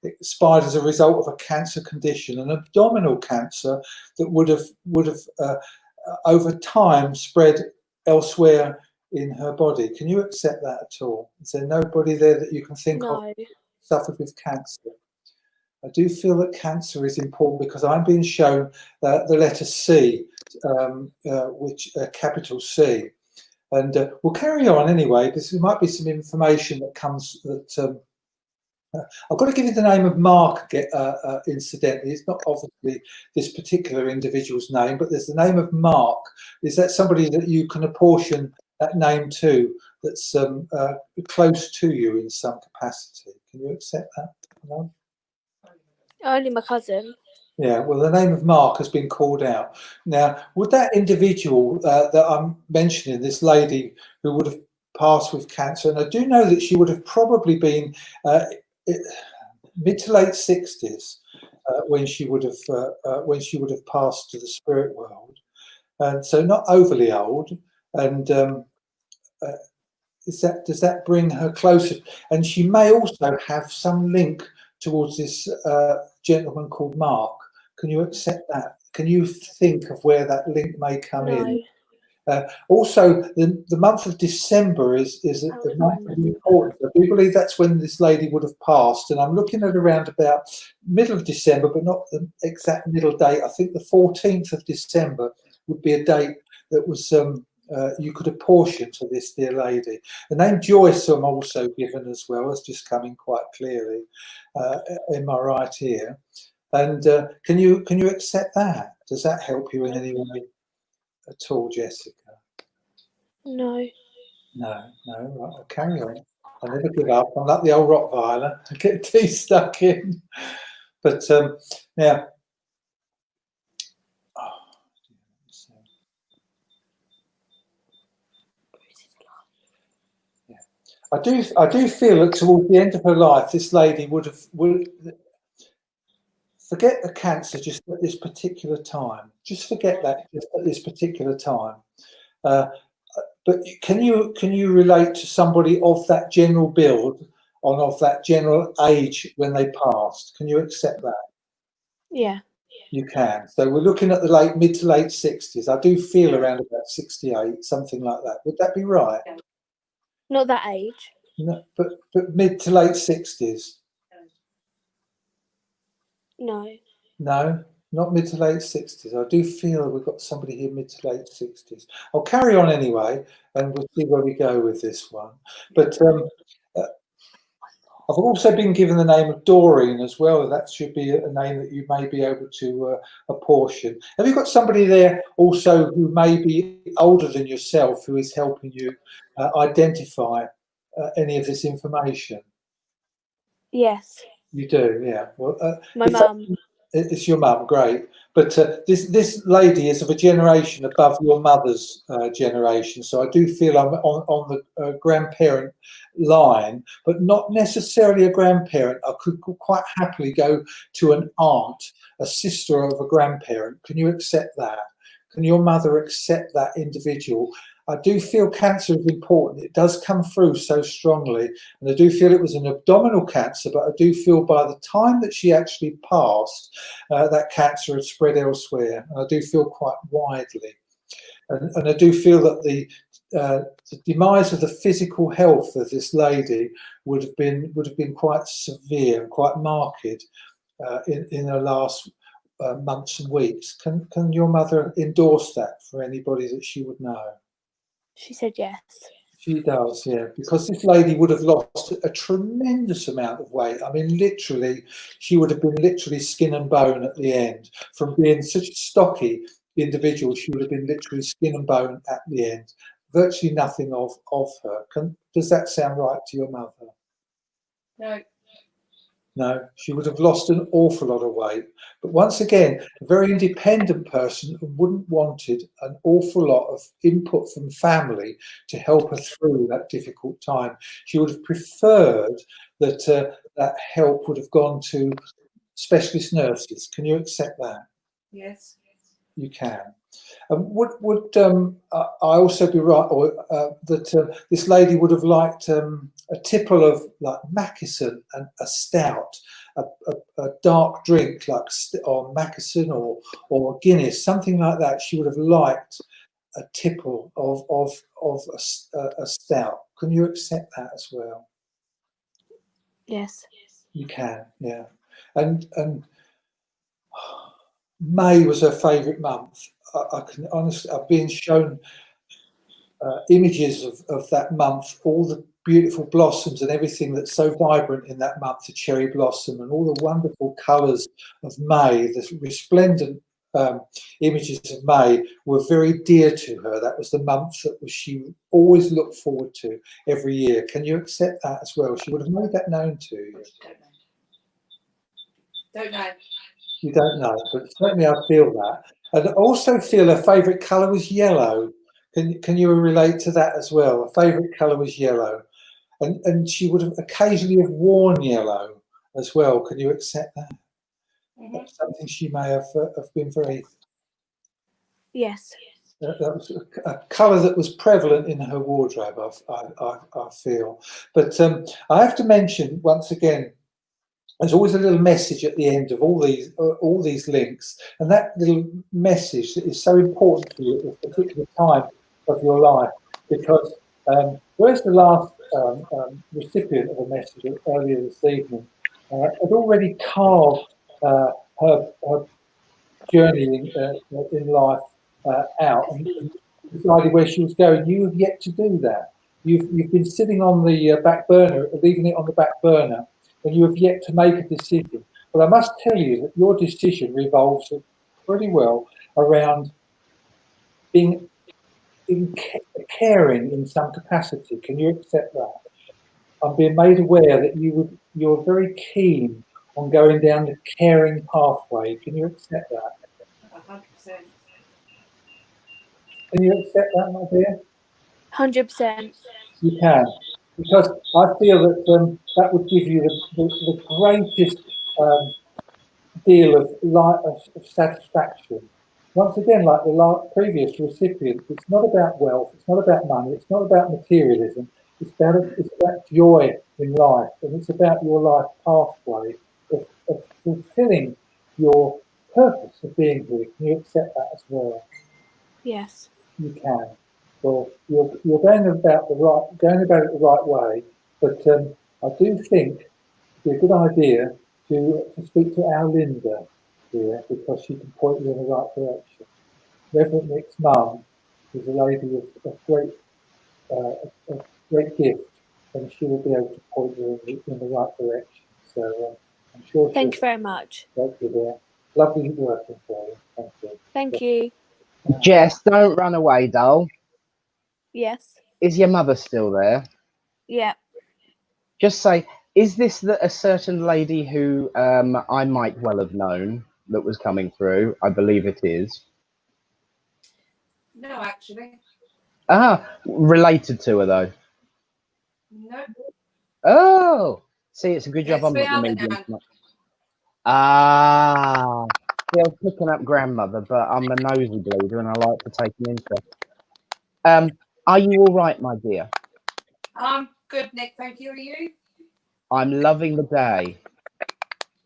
B: expired as a result of a cancer condition, an abdominal cancer that would have over time spread elsewhere in her body. Can you accept that at all? Is there nobody there that you can think of suffered with cancer? I do feel that cancer is important because I'm being shown the letter C, which capital C, and we'll carry on anyway. Because there might be some information that comes that I've got to give you the name of Mark. Incidentally, it's not obviously this particular individual's name, but there's the name of Mark. Is that somebody that you can apportion that name to? That's close to you in some capacity. Can you accept that? No?
H: Only my cousin.
B: Yeah, well, the name of Mark has been called out. Now, would that individual that I'm mentioning, this lady who would have passed with cancer, and I do know that she would have probably been mid to late 60s when she would have passed to the spirit world, and so not overly old. And does that bring her closer? And she may also have some link towards this gentleman called Mark. Can you accept that? Can you think of where that link may come in? Also, the month of December is a month of importance. I do believe that's when this lady would have passed, and I'm looking at around about middle of December, but not the exact middle date. I think the 14th of December would be a date that was you could apportion to this dear lady. The name Joyce I'm also given as well, as just coming quite clearly. Am I right here? And can you accept that? Does that help you in any way at all, Jessica?
H: No.
B: No. Right, I'll carry on. I never give up. I'm like the old Rottweiler. I get teeth stuck in. But now. I do feel that towards the end of her life, this lady would forget the cancer just at this particular time. Just forget that just at this particular time. But can you relate to somebody of that general build, and of that general age when they passed? Can you accept that?
H: Yeah.
B: You can. So we're looking at the mid to late 60s. I do feel around about 68, something like that. Would that be right?
H: Not that age.
B: No, but mid to late 60s.
H: No.
B: No, not mid to late 60s. I do feel we've got somebody here mid to late 60s. I'll carry on anyway, and we'll see where we go with this one. But I've also been given the name of Doreen as well. That should be a name that you may be able to apportion. Have you got somebody there also who may be older than yourself who is helping you identify any of this information?
H: Yes.
B: You do, yeah. Well,
H: my mum.
B: It's your mum, great. But this lady is of a generation above your mother's generation, so I do feel I'm on the grandparent line, but not necessarily a grandparent. I could quite happily go to an aunt, a sister of a grandparent. Can you accept that? Can your mother accept that individual? I do feel cancer is important. It does come through so strongly. And I do feel it was an abdominal cancer, but I do feel by the time that she actually passed, that cancer had spread elsewhere. And I do feel quite widely. And I do feel that the demise of the physical health of this lady would have been quite severe and quite marked in her last months and weeks. Can your mother endorse that for anybody that she would know?
H: She said yes.
B: She does, yeah, because this lady would have lost a tremendous amount of weight. I mean, literally, she would have been literally skin and bone at the end. From being such a stocky individual, she would have been literally skin and bone at the end. Virtually nothing of her. Does that sound right to your mother?
F: No.
B: No, she would have lost an awful lot of weight. But once again, a very independent person who wouldn't wanted an awful lot of input from family to help her through that difficult time. She would have preferred that that help would have gone to specialist nurses. Can you accept that?
F: Yes.
B: You can. Would I also be right, or that this lady would have liked a tipple of like Mackeson and a stout, a dark drink like or Mackeson or Guinness, something like that? She would have liked a tipple of a stout. Can you accept that as well?
H: Yes.
B: You can, yeah. And May was her favourite month. I can honestly, I've been shown images of that month, all the beautiful blossoms and everything that's so vibrant in that month, the cherry blossom and all the wonderful colours of May, the resplendent images of May were very dear to her. That was the month that she always looked forward to every year. Can you accept that as well? She would have made that known to you.
F: Don't know.
B: You don't know, but certainly I feel that. And I also feel her favourite colour was yellow. Can you relate to that as well? Her favourite colour was yellow. And she would have occasionally have worn yellow as well. Can you accept that?
F: Mm-hmm.
B: That's something she may have been very...
H: Yes.
B: That was a colour that was prevalent in her wardrobe, I feel. But I have to mention, once again, there's always a little message at the end of all these links, and that little message is so important to you at a particular time of your life, because whereas the last recipient of a message earlier this evening had already carved her journey in life out and decided where she was going, you have yet to do that. You've been sitting on the back burner, leaving it on the back burner, and you have yet to make a decision. But I must tell you that your decision revolves pretty well around being caring in some capacity. Can you accept that? I'm being made aware that you're very keen on going down the caring pathway. Can you accept that?
F: 100%.
B: Can you accept that, my dear?
H: 100%.
B: You can, because I feel that that would give you the greatest deal of satisfaction. Once again, like the previous recipient, it's not about wealth, it's not about money, it's not about materialism, it's about joy in life, and it's about your life pathway of fulfilling your purpose of being here. Can you accept that as well?
H: Yes.
B: You can. Well, you're going about it the right way, but I do think it'd be a good idea to speak to our Linda here, because she can point you in the right direction. Reverend Nick's mum is a lady of great gift, and she will be able to point you in the right direction. So I'm sure.
H: Thank you very much.
B: Thank you, dear. Lovely working for you. Thank you.
H: Thank you.
A: Jess, don't run away, doll.
H: Yes.
A: Is your mother still there?
H: Yeah.
A: Just say, is this a certain lady who I might well have known that was coming through? I believe it is.
F: No, actually.
A: Ah, related to her though.
F: No.
A: Oh, see, it's a good job
F: It's
A: I'm
F: me,
A: not the
F: Alan,
A: medium.
F: Alan.
A: Ah, see, I was picking up grandmother, but I'm a nosy bleeder and I like to take an interest. Are you all right, my dear?
F: I'm good, Nick. Thank you. Are you?
A: I'm loving the day.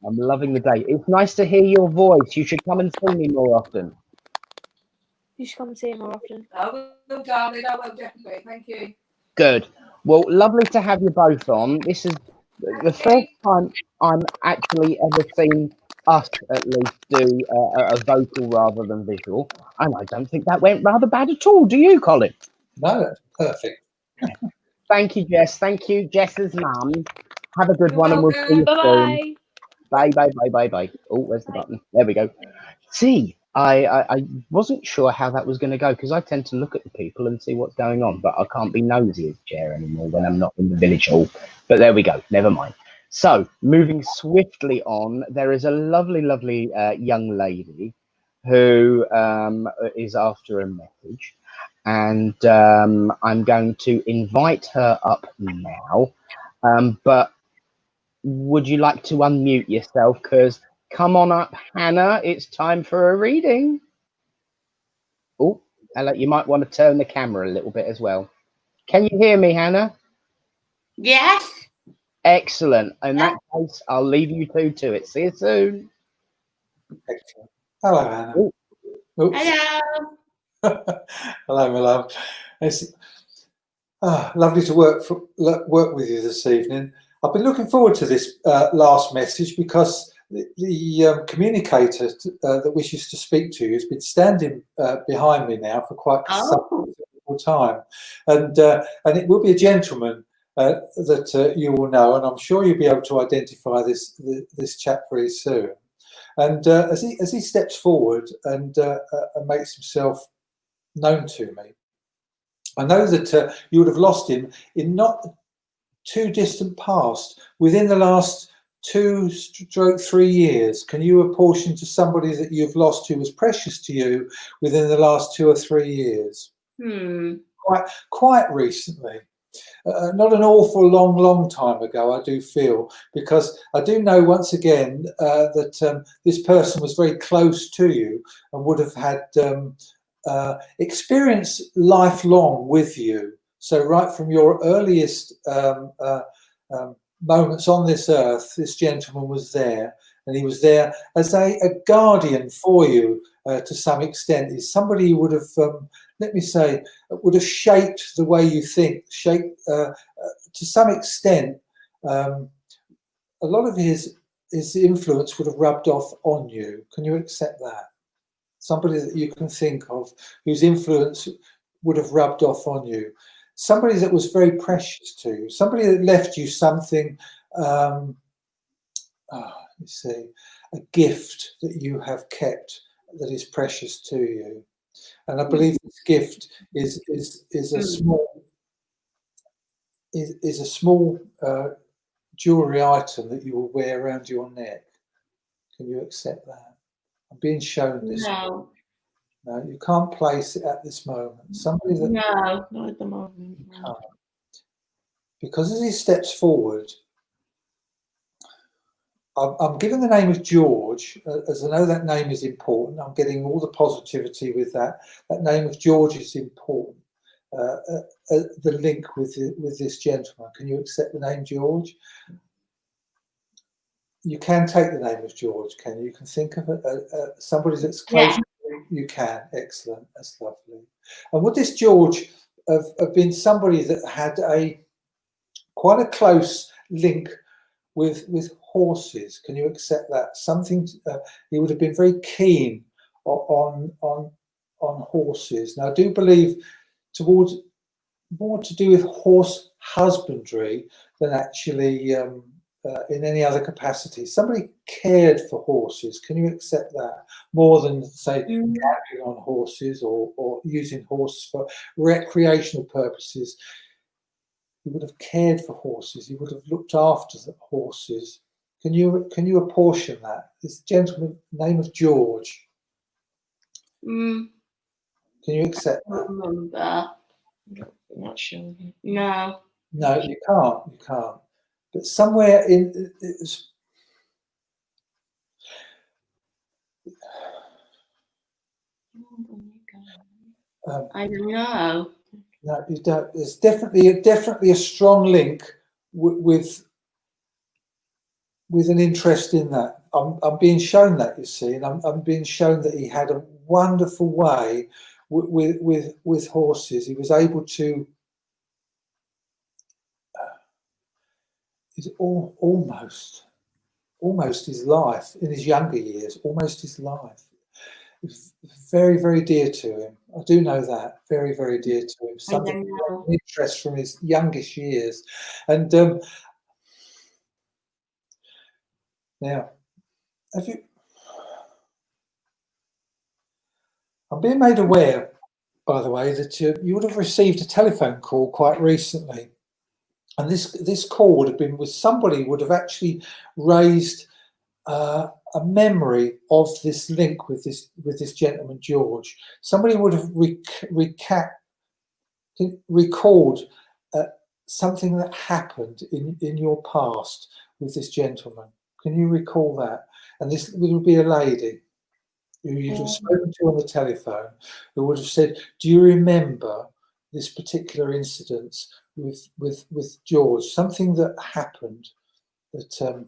A: I'm loving the day. It's nice to hear your voice. You should come and see me more often.
H: You should come and see him more often.
F: I will, darling. I will definitely. Thank you.
A: Good. Well, lovely to have you both on. This is the first time I'm actually ever seen us at least do a vocal rather than visual, and I don't think that went rather bad at all. Do you, Colin?
B: No, that's perfect.
A: Thank you, Jess. Thank you, Jess's mum. Have a good
F: You're
A: one, and we'll see you
F: welcome.
A: soon.
H: Bye.
A: Bye, bye, bye, bye, bye. Oh, where's the button? There we go. See, I wasn't sure how that was going to go because I tend to look at the people and see what's going on, but I can't be nosy as chair anymore when I'm not in the village hall. But there we go. Never mind. So, moving swiftly on, there is a lovely, lovely young lady who is after a message, and I'm going to invite her up now. But would you like to unmute yourself? Because come on up, Hannah. It's time for a reading. Oh, hello. You might want to turn the camera a little bit as well. Can you hear me, Hannah?
I: Yes.
A: Excellent. In that case, I'll leave you two to it. See you soon.
B: Excellent. Hello, Hannah.
A: Ooh.
B: Oops.
I: Hello.
B: Hello, my love. It's lovely to work with you this evening. I've been looking forward to this last message because the communicator that wishes to speak to you has been standing behind me now for quite some time, and it will be a gentleman that you will know, and I'm sure you'll be able to identify this chap very soon. And as he steps forward and makes himself known to me, I know that you would have lost him in not too distant past, within the last 2-3 years. Can you apportion to somebody that you've lost who was precious to you within the last 2 or 3 years? Quite recently. Not an awful long time ago, I do feel, because I do know once again that this person was very close to you and would have had experience lifelong with you. So right from your earliest moments on this earth, this gentleman was there, and he was there as a guardian for you to some extent. He's somebody who would have, let me say, would have shaped the way you think, shaped to some extent. A lot of his influence would have rubbed off on you. Can you accept that? Somebody that you can think of whose influence would have rubbed off on you. Somebody that was very precious to you. Somebody that left you something, let me see, a gift that you have kept that is precious to you. And I believe this gift is a small jewelry item that you will wear around your neck. Can you accept that? I'm being shown this.
I: No.
B: No, you can't place it at this moment. Somebody that
I: No, not at the moment. No.
B: Because as he steps forward, I'm given the name of George, as I know that name is important. I'm getting all the positivity with that. That name of George is important. The link with this gentleman. Can you accept the name George? You can take the name of George, can you? You can think of somebody that's close to you. You can. Excellent. That's lovely. And would this George have been somebody that had quite a close link with horses? Can you accept that? Something he would have been very keen on horses. Now I do believe towards more to do with horse husbandry than actually in any other capacity. Somebody cared for horses. Can you accept that? More than, say, gambling on horses or using horses for recreational purposes. He would have cared for horses. He would have looked after the horses. Can you apportion that? This gentleman, name of George. Can you accept that?
I: I don't remember. Not sure. No.
B: No, you can't. You can't. But somewhere in it's.
I: I don't know.
B: No, you don't. There's definitely a strong link with an interest in that. I'm being shown that, you see, and I'm being shown that he had a wonderful way with horses. He was able to. He's almost almost his life in his younger years, almost his life. It's very, very dear to him. I do know that. Very, very dear to him. Something of interest from his youngest years. And now, have you? I'm being made aware, by the way, that you would have received a telephone call quite recently, and this call would have been with somebody would have actually raised a memory of this link with this gentleman George. Somebody would have recalled something that happened in your past with this gentleman. Can you recall that? And this would be a lady who you'd have spoken to on the telephone, who would have said, "Do you remember this particular incident with George? Something that happened that."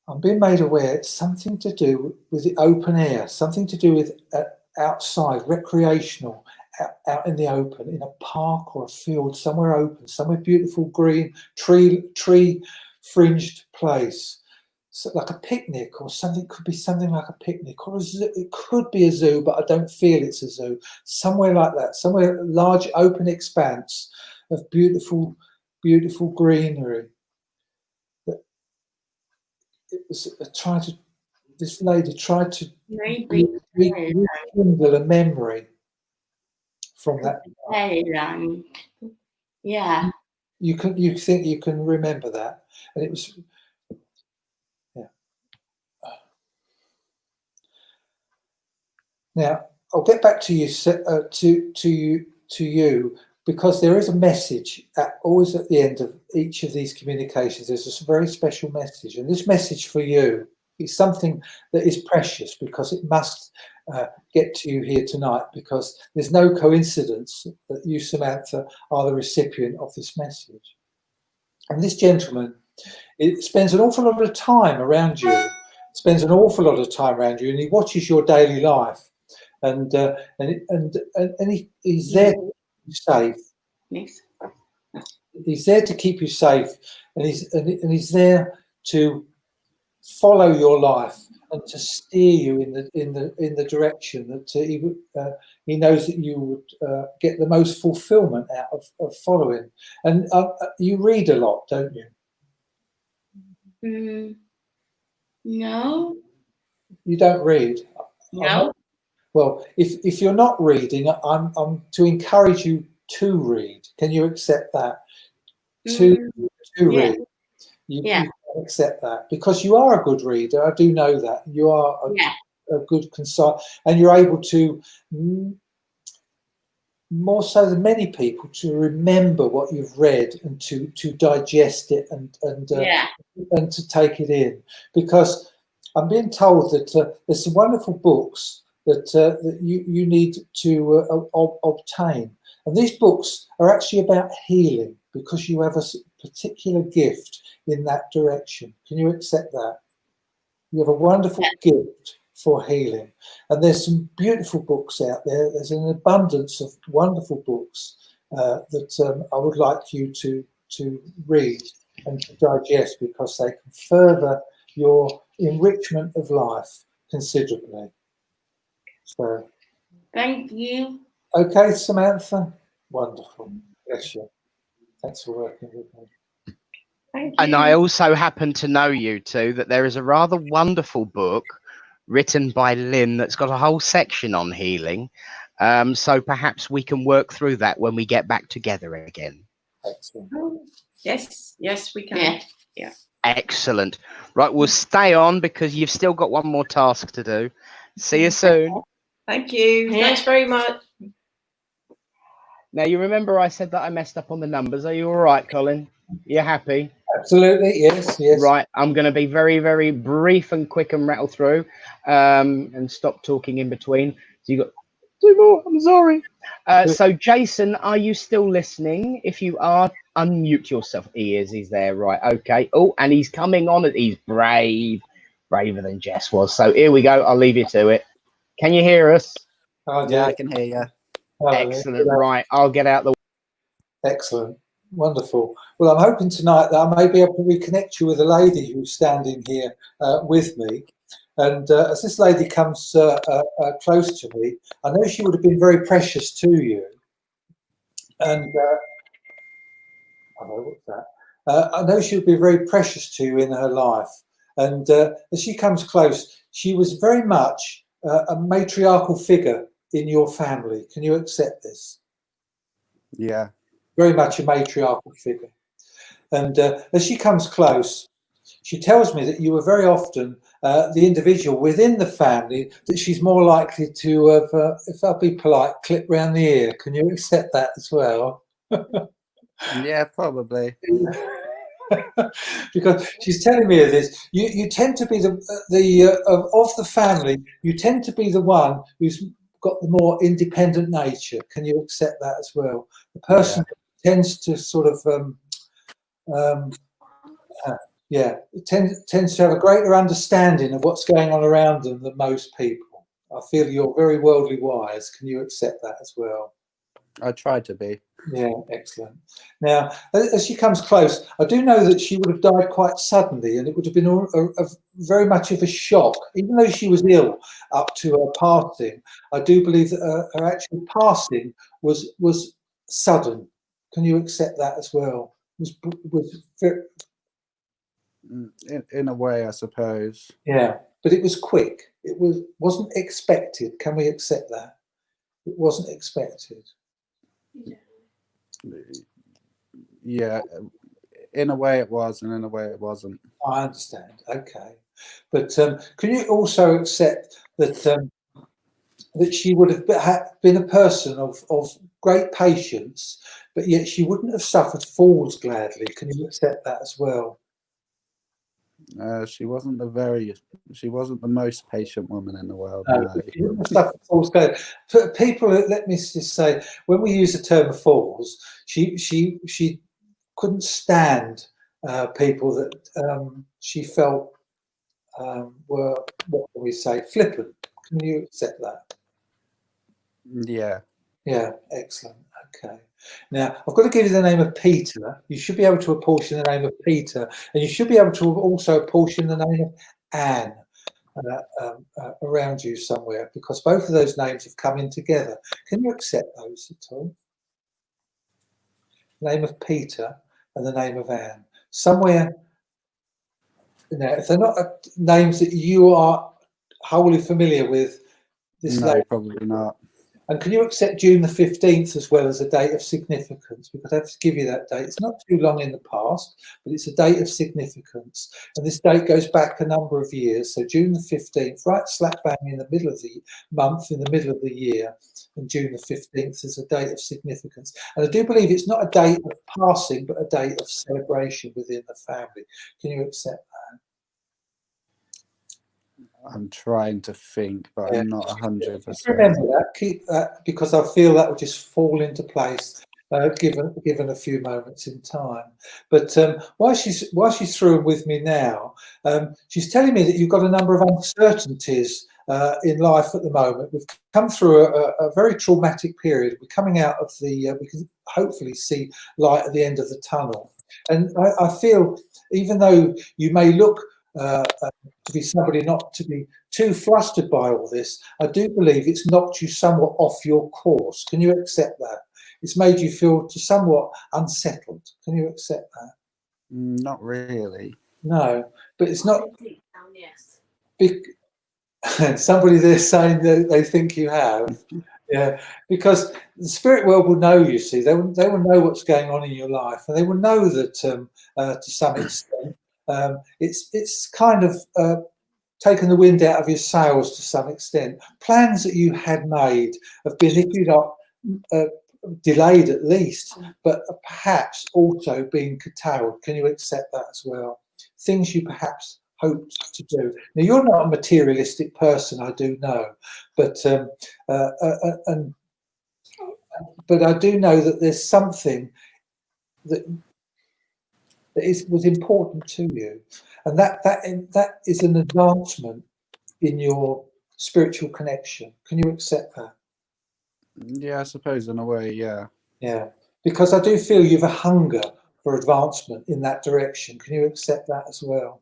B: I'm being made aware it's something to do with the open air, something to do with outside, recreational, out in the open, in a park or a field, somewhere open, somewhere beautiful, green, tree-fringed place. So like a picnic or something, could be something like a picnic, or a zoo. It could be a zoo, but I don't feel it's a zoo. Somewhere like that, somewhere large open expanse of beautiful, beautiful greenery. It was this lady tried to rekindle a memory from that.
I: Yeah.
B: You think you can remember that, and it was. Now, I'll get back to you, to you, because there is a message always at the end of each of these communications. There's a very special message, and this message for you is something that is precious because it must get to you here tonight, because there's no coincidence that you, Samantha, are the recipient of this message. And this gentleman, it spends an awful lot of time around you, and he watches your daily life. And he's there to keep you safe.
I: Yes.
B: He's there to keep you safe, and he's there to follow your life and to steer you in the direction that he knows that you would get the most fulfillment out of following. And you read a lot, don't you?
I: No.
B: You don't read.
I: No.
B: Well, if you're not reading, I'm to encourage you to read. Can you accept that? To read. You can accept that, because you are a good reader. I do know that. You are a good concise, and you're able to, more so than many people, to remember what you've read and to digest it and to take it in. Because I'm being told that there's some wonderful books that you need to obtain. And these books are actually about healing, because you have a particular gift in that direction. Can you accept that? You have a wonderful gift for healing. And there's some beautiful books out there. There's an abundance of wonderful books that I would like you to read and to digest, because they can further your enrichment of life considerably. So,
I: thank you.
B: Okay, Samantha. Wonderful. Bless you. Thanks for working with me.
I: Thank you.
A: And I also happen to know, you two, that there is a rather wonderful book written by Lynn that's got a whole section on healing. So perhaps we can work through that when we get back together again.
B: Excellent.
I: Yes, we can. Yeah.
A: Excellent. Right, we'll stay on because you've still got one more task to do. See you soon.
I: Thank you. Thanks very much.
A: Now, you remember I said that I messed up on the numbers. Are you all right, Colin? You happy?
B: Absolutely, yes.
A: Right, I'm going to be very, very brief and quick and rattle through and stop talking in between. So you got 2 more. I'm sorry. So, Jason, are you still listening? If you are, unmute yourself. He is. He's there. Right. Okay. Oh, and he's coming on. He's brave, braver than Jess was. So here we go. I'll leave you to it. Can you hear us?
B: Oh,
J: yeah, I can hear you.
A: Excellent. Right. I'll get out the.
B: Excellent. Wonderful. Well, I'm hoping tonight that I may be able to reconnect you with a lady who's standing here with me. And as this lady comes close to me, I know she would have been very precious to you. And what's that? I know she would be very precious to you in her life. And as she comes close, she was very much a matriarchal figure in your family. Can you accept this?
J: Yeah.
B: Very much a matriarchal figure. And as she comes close, she tells me that you were very often the individual within the family that she's more likely to have, if I'll be polite, clip round the ear. Can you accept that as well?
J: Yeah, probably.
B: Because she's telling me of this. You tend to be of the family. You tend to be the one who's got the more independent nature. Can you accept that as well? The person tends to sort of tends to have a greater understanding of what's going on around them than most people. I feel you're very worldly wise. Can you accept that as well?
J: I try to be.
B: Yeah, excellent. Now, as she comes close, I do know that she would have died quite suddenly, and it would have been a very much of a shock. Even though she was ill up to her passing, I do believe that her actual passing was sudden. Can you accept that as well? Was very,
J: in a way, I suppose.
B: yeah, but it was quick. It wasn't expected. Can we accept that? It wasn't expected.
J: Yeah, in a way it was, and in a way it wasn't.
B: I understand. Okay, but can you also accept that that she would have been a person of great patience, but yet she wouldn't have suffered falls gladly? Can you accept that as well?
J: She wasn't the most patient woman in the world.
B: No,
J: No.
B: she wouldn't have suffered falls gladly. For people, let me just say, when we use the term falls, she couldn't stand people that she felt were, what can we say, flippant. Can you accept that?
J: Yeah.
B: Yeah, excellent. Okay. Now, I've got to give you the name of Peter. You should be able to apportion the name of Peter, and you should be able to also apportion the name of Anne around you somewhere, because both of those names have come in together. Can you accept those at all? The name of Peter and the name of Anne. Somewhere, now, if they're not names that you are wholly familiar with, this
J: No,
B: name,
J: probably not.
B: and can you accept June the 15th as well as a date of significance? Because I have to give you that date. It's not too long in the past, but it's a date of significance. And this date goes back a number of years. So June the 15th, right slap bang in the middle of the month, in the middle of the year. And June the 15th is a date of significance. And I do believe it's not a date of passing, but a date of celebration within the family. Can you accept that?
J: I'm trying to think, but I'm not 100%.
B: Remember that, keep that, because I feel that will just fall into place given a few moments in time. But while she's through with me now, she's telling me that you've got a number of uncertainties in life at the moment. We've come through a very traumatic period. We're coming out of the, we can hopefully see light at the end of the tunnel. And I feel, even though you may look to be somebody not to be too flustered by all this, I do believe it's knocked you somewhat off your course. Can you accept that? It's made you feel somewhat unsettled. Can you accept that?
J: Not really.
B: No, but it's not. Somebody there saying that they think you have. Yeah, because the spirit world will know, you see. They will know what's going on in your life, and they will know that to some extent it's kind of taken the wind out of your sails to some extent. Plans that you had made have been, if you're not delayed at least, but perhaps also being curtailed. Can you accept that as well? Things you perhaps hoped to do. Now, you're not a materialistic person, I do know, but I do know that there's something that was important to you, and that is an advancement in your spiritual connection. Can you accept that?
J: Yeah, I suppose in a way, yeah.
B: Yeah, because I do feel you've a hunger for advancement in that direction. Can you accept that as well?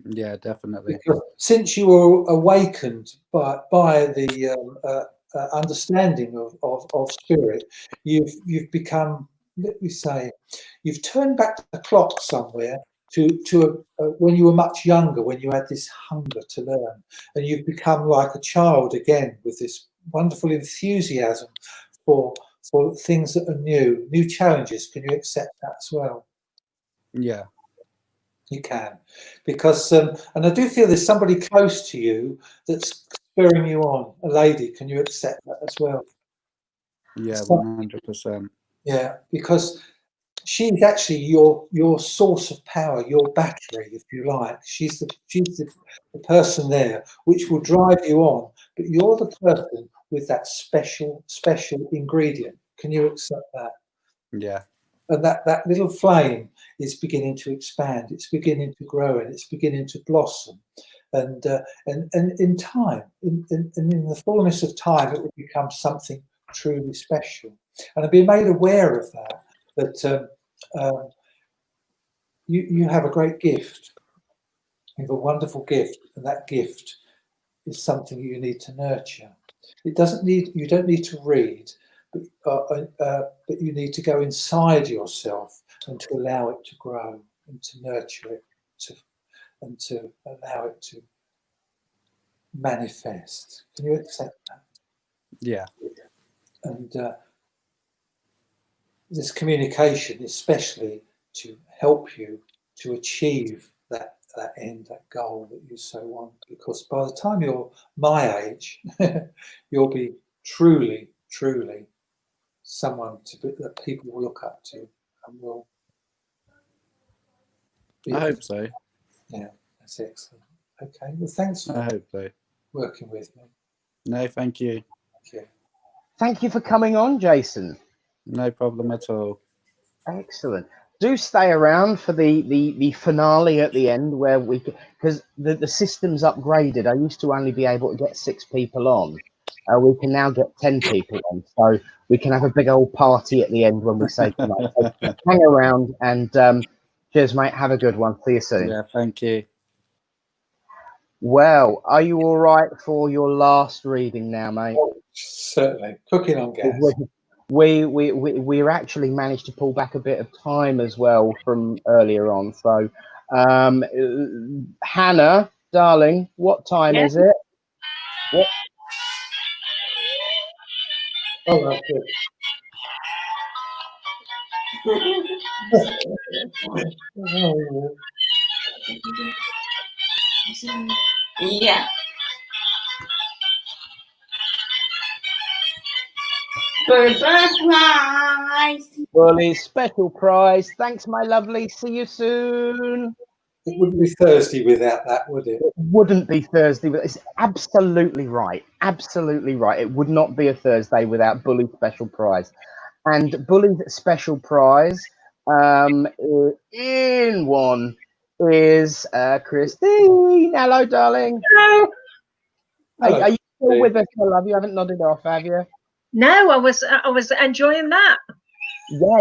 J: Yeah, definitely.
B: Because since you were awakened by the understanding of spirit, you've become, let me say, you've turned back the clock somewhere to when you were much younger, when you had this hunger to learn, and you've become like a child again with this wonderful enthusiasm for things that are new challenges. Can you accept that as well?
J: Yeah.
B: You can, because and I do feel there's somebody close to you that's spurring you on, a lady. Can you accept that as well?
J: Yeah,
B: So,
J: 100%.
B: yeah, because she's actually your source of power, your battery, if you like. She's the person there which will drive you on, but you're the person with that special ingredient. Can you accept that?
J: Yeah.
B: And that little flame is beginning to expand. It's beginning to grow, and it's beginning to blossom. And in time, in the fullness of time, it will become something truly special. And I've been made aware of that you have a great gift. You have a wonderful gift, and that gift is something you need to nurture. You don't need to read, but you need to go inside yourself and to allow it to grow and to nurture it, and to allow it to manifest. Can you accept that?
J: Yeah.
B: And this communication, especially to help you to achieve that end, that goal that you so want. Because by the time you're my age, you'll be truly someone that people will look up to and will be.
J: I hope so.
B: Yeah, that's excellent. Okay, well, thanks for
J: I hope so.
B: working with me.
J: No, thank you.
B: Thank you.
A: Thank you for coming on, Jason.
J: No problem at all.
A: Excellent. Do stay around for the finale at the end, where we, because the system's upgraded. I used to only be able to get 6 people on. We can now get 10 people on, so we can have a big old party at the end when we say goodnight. So hang around, and cheers, mate. Have a good one. See you soon.
J: Yeah, thank you.
A: Well, are you all right for your last reading now, mate?
B: Oh, certainly. Cooking on gas.
A: We actually managed to pull back a bit of time as well from earlier on. So, Hannah, darling, what time is it? What?
B: Oh, that's good.
I: Yeah. Birthday prize.
A: Bully special prize. Thanks, my lovely. See you soon.
B: It wouldn't be Thursday without that, would it?
A: It wouldn't be Thursday, but it's absolutely right. Absolutely right. It would not be a Thursday without Bully's special prize. And Bully's special prize in one is Christine. Hello, darling.
K: Hello.
A: Are you still with us, my love? You haven't nodded off, have you?
K: No, I was enjoying that.
A: Yeah,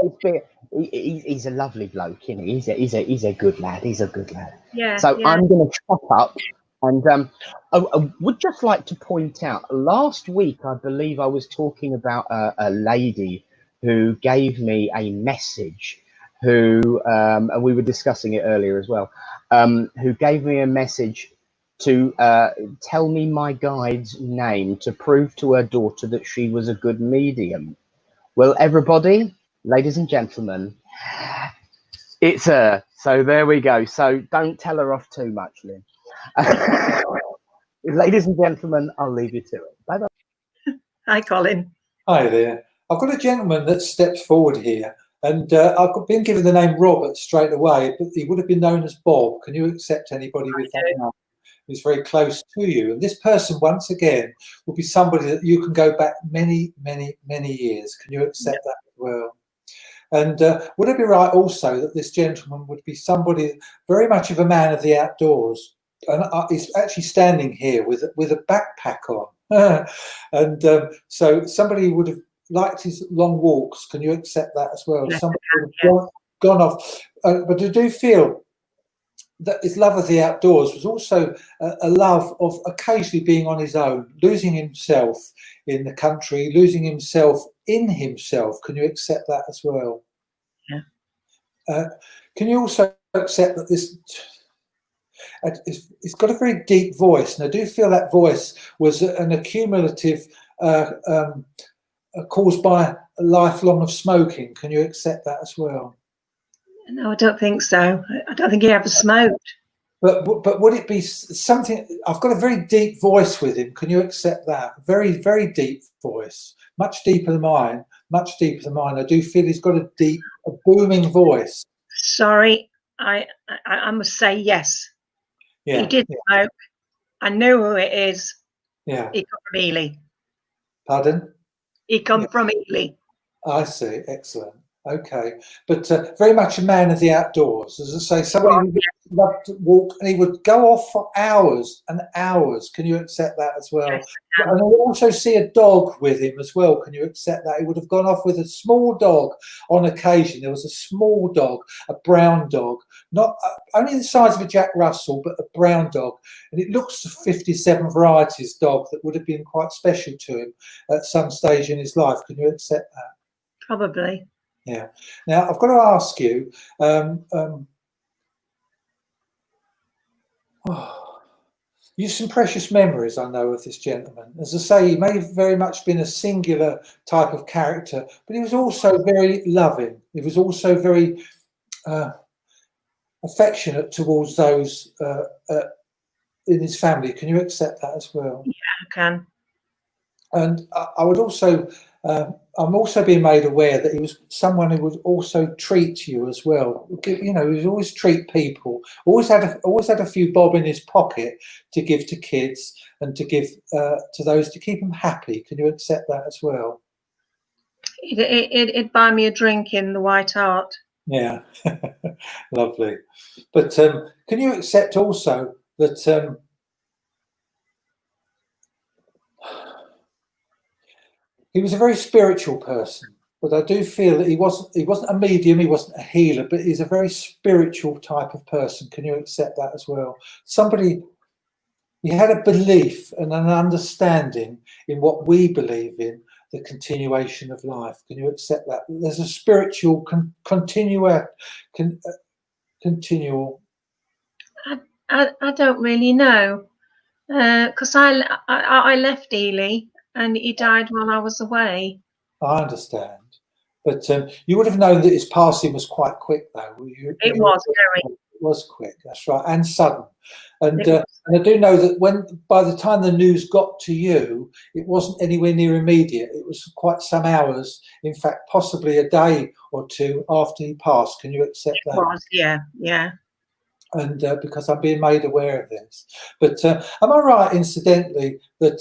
A: he's a lovely bloke, isn't he? He's a good lad. He's a good lad.
K: Yeah.
A: So
K: yeah.
A: I'm going to chop up, and I would just like to point out. Last week, I believe I was talking about a lady who gave me a message. Who and we were discussing it earlier as well. Who gave me a message to tell me my guide's name to prove to her daughter that she was a good medium. Well, everybody, ladies and gentlemen, it's her. So there we go. So don't tell her off too much, Lynn. Ladies and gentlemen, I'll leave you to it. Bye-bye.
K: Hi, Colin.
B: Hi there. I've got a gentleman that steps forward here, and I've been given the name Robert straight away, but he would have been known as Bob. Can you accept anybody with that name who's very close to you? And this person, once again, will be somebody that you can go back many, many, many years. Can you accept that as well? And would it be right also that this gentleman would be somebody very much of a man of the outdoors? And he's actually standing here with a backpack on. And so somebody would have liked his long walks. Can you accept that as well?
K: Yes,
B: Somebody
K: I
B: would
K: can,
B: have gone off. But I do feel that his love of the outdoors was also a love of occasionally being on his own, losing himself in the country, losing himself in himself. Can you accept that as well?
K: Yeah.
B: Can you also accept that this, it's got a very deep voice, and I do feel that voice was an accumulative caused by a lifelong of smoking? Can you accept that as well?
K: No, I don't think so. I don't think he ever smoked.
B: But would it be something? I've got a very deep voice with him. Can you accept that? Very, very deep voice, much deeper than mine. Much deeper than mine. I do feel he's got a deep, a booming voice.
K: Sorry, I must say yes.
B: Yeah,
K: he did smoke. I know who it is.
B: Yeah.
K: He come from Ely.
B: Pardon?
K: He come from Ely.
B: I see. Excellent. Okay, but very much a man of the outdoors. As I say, somebody who loved to walk, and he would go off for hours and hours. Can you accept that as well?
K: Yes,
B: And I also see a dog with him as well. Can you accept that? He would have gone off with a small dog on occasion. There was a small dog, a brown dog, not only the size of a Jack Russell, but a brown dog. And it looks 57 varieties dog that would have been quite special to him at some stage in his life. Can you accept that?
K: Probably.
B: Yeah. Now I've got to ask you. You've some precious memories, I know, of this gentleman. As I say, he may have very much been a singular type of character, but he was also very loving. He was also very affectionate towards those in his family. Can you accept that as well?
K: Yeah, I can.
B: And I would also, I'm also being made aware that he was someone who would also treat you as well. You know, he would always treat people. Always had a few bob in his pocket to give to kids and to give to those to keep them happy. Can you accept that as well?
K: It'd buy me a drink in the White Hart.
B: Yeah, lovely. But can you accept also that? He was a very spiritual person, but I do feel that he wasn't a medium, he wasn't a healer, but he's a very spiritual type of person. Can you accept that as well? Somebody, he had a belief and an understanding in what we believe in, the continuation of life. Can you accept that? There's a spiritual continual.
K: I don't really know, because I left Ely. And he died while I was away.
B: I understand. But you would have known that his passing was quite quick, though.
K: It was very.
B: It was quick, that's right, and sudden. And I do know that by the time the news got to you, it wasn't anywhere near immediate. It was quite some hours, in fact, possibly a day or two after he passed. Can you accept that?
K: It was, yeah, yeah.
B: And because I'm being made aware of this. But am I right, incidentally, that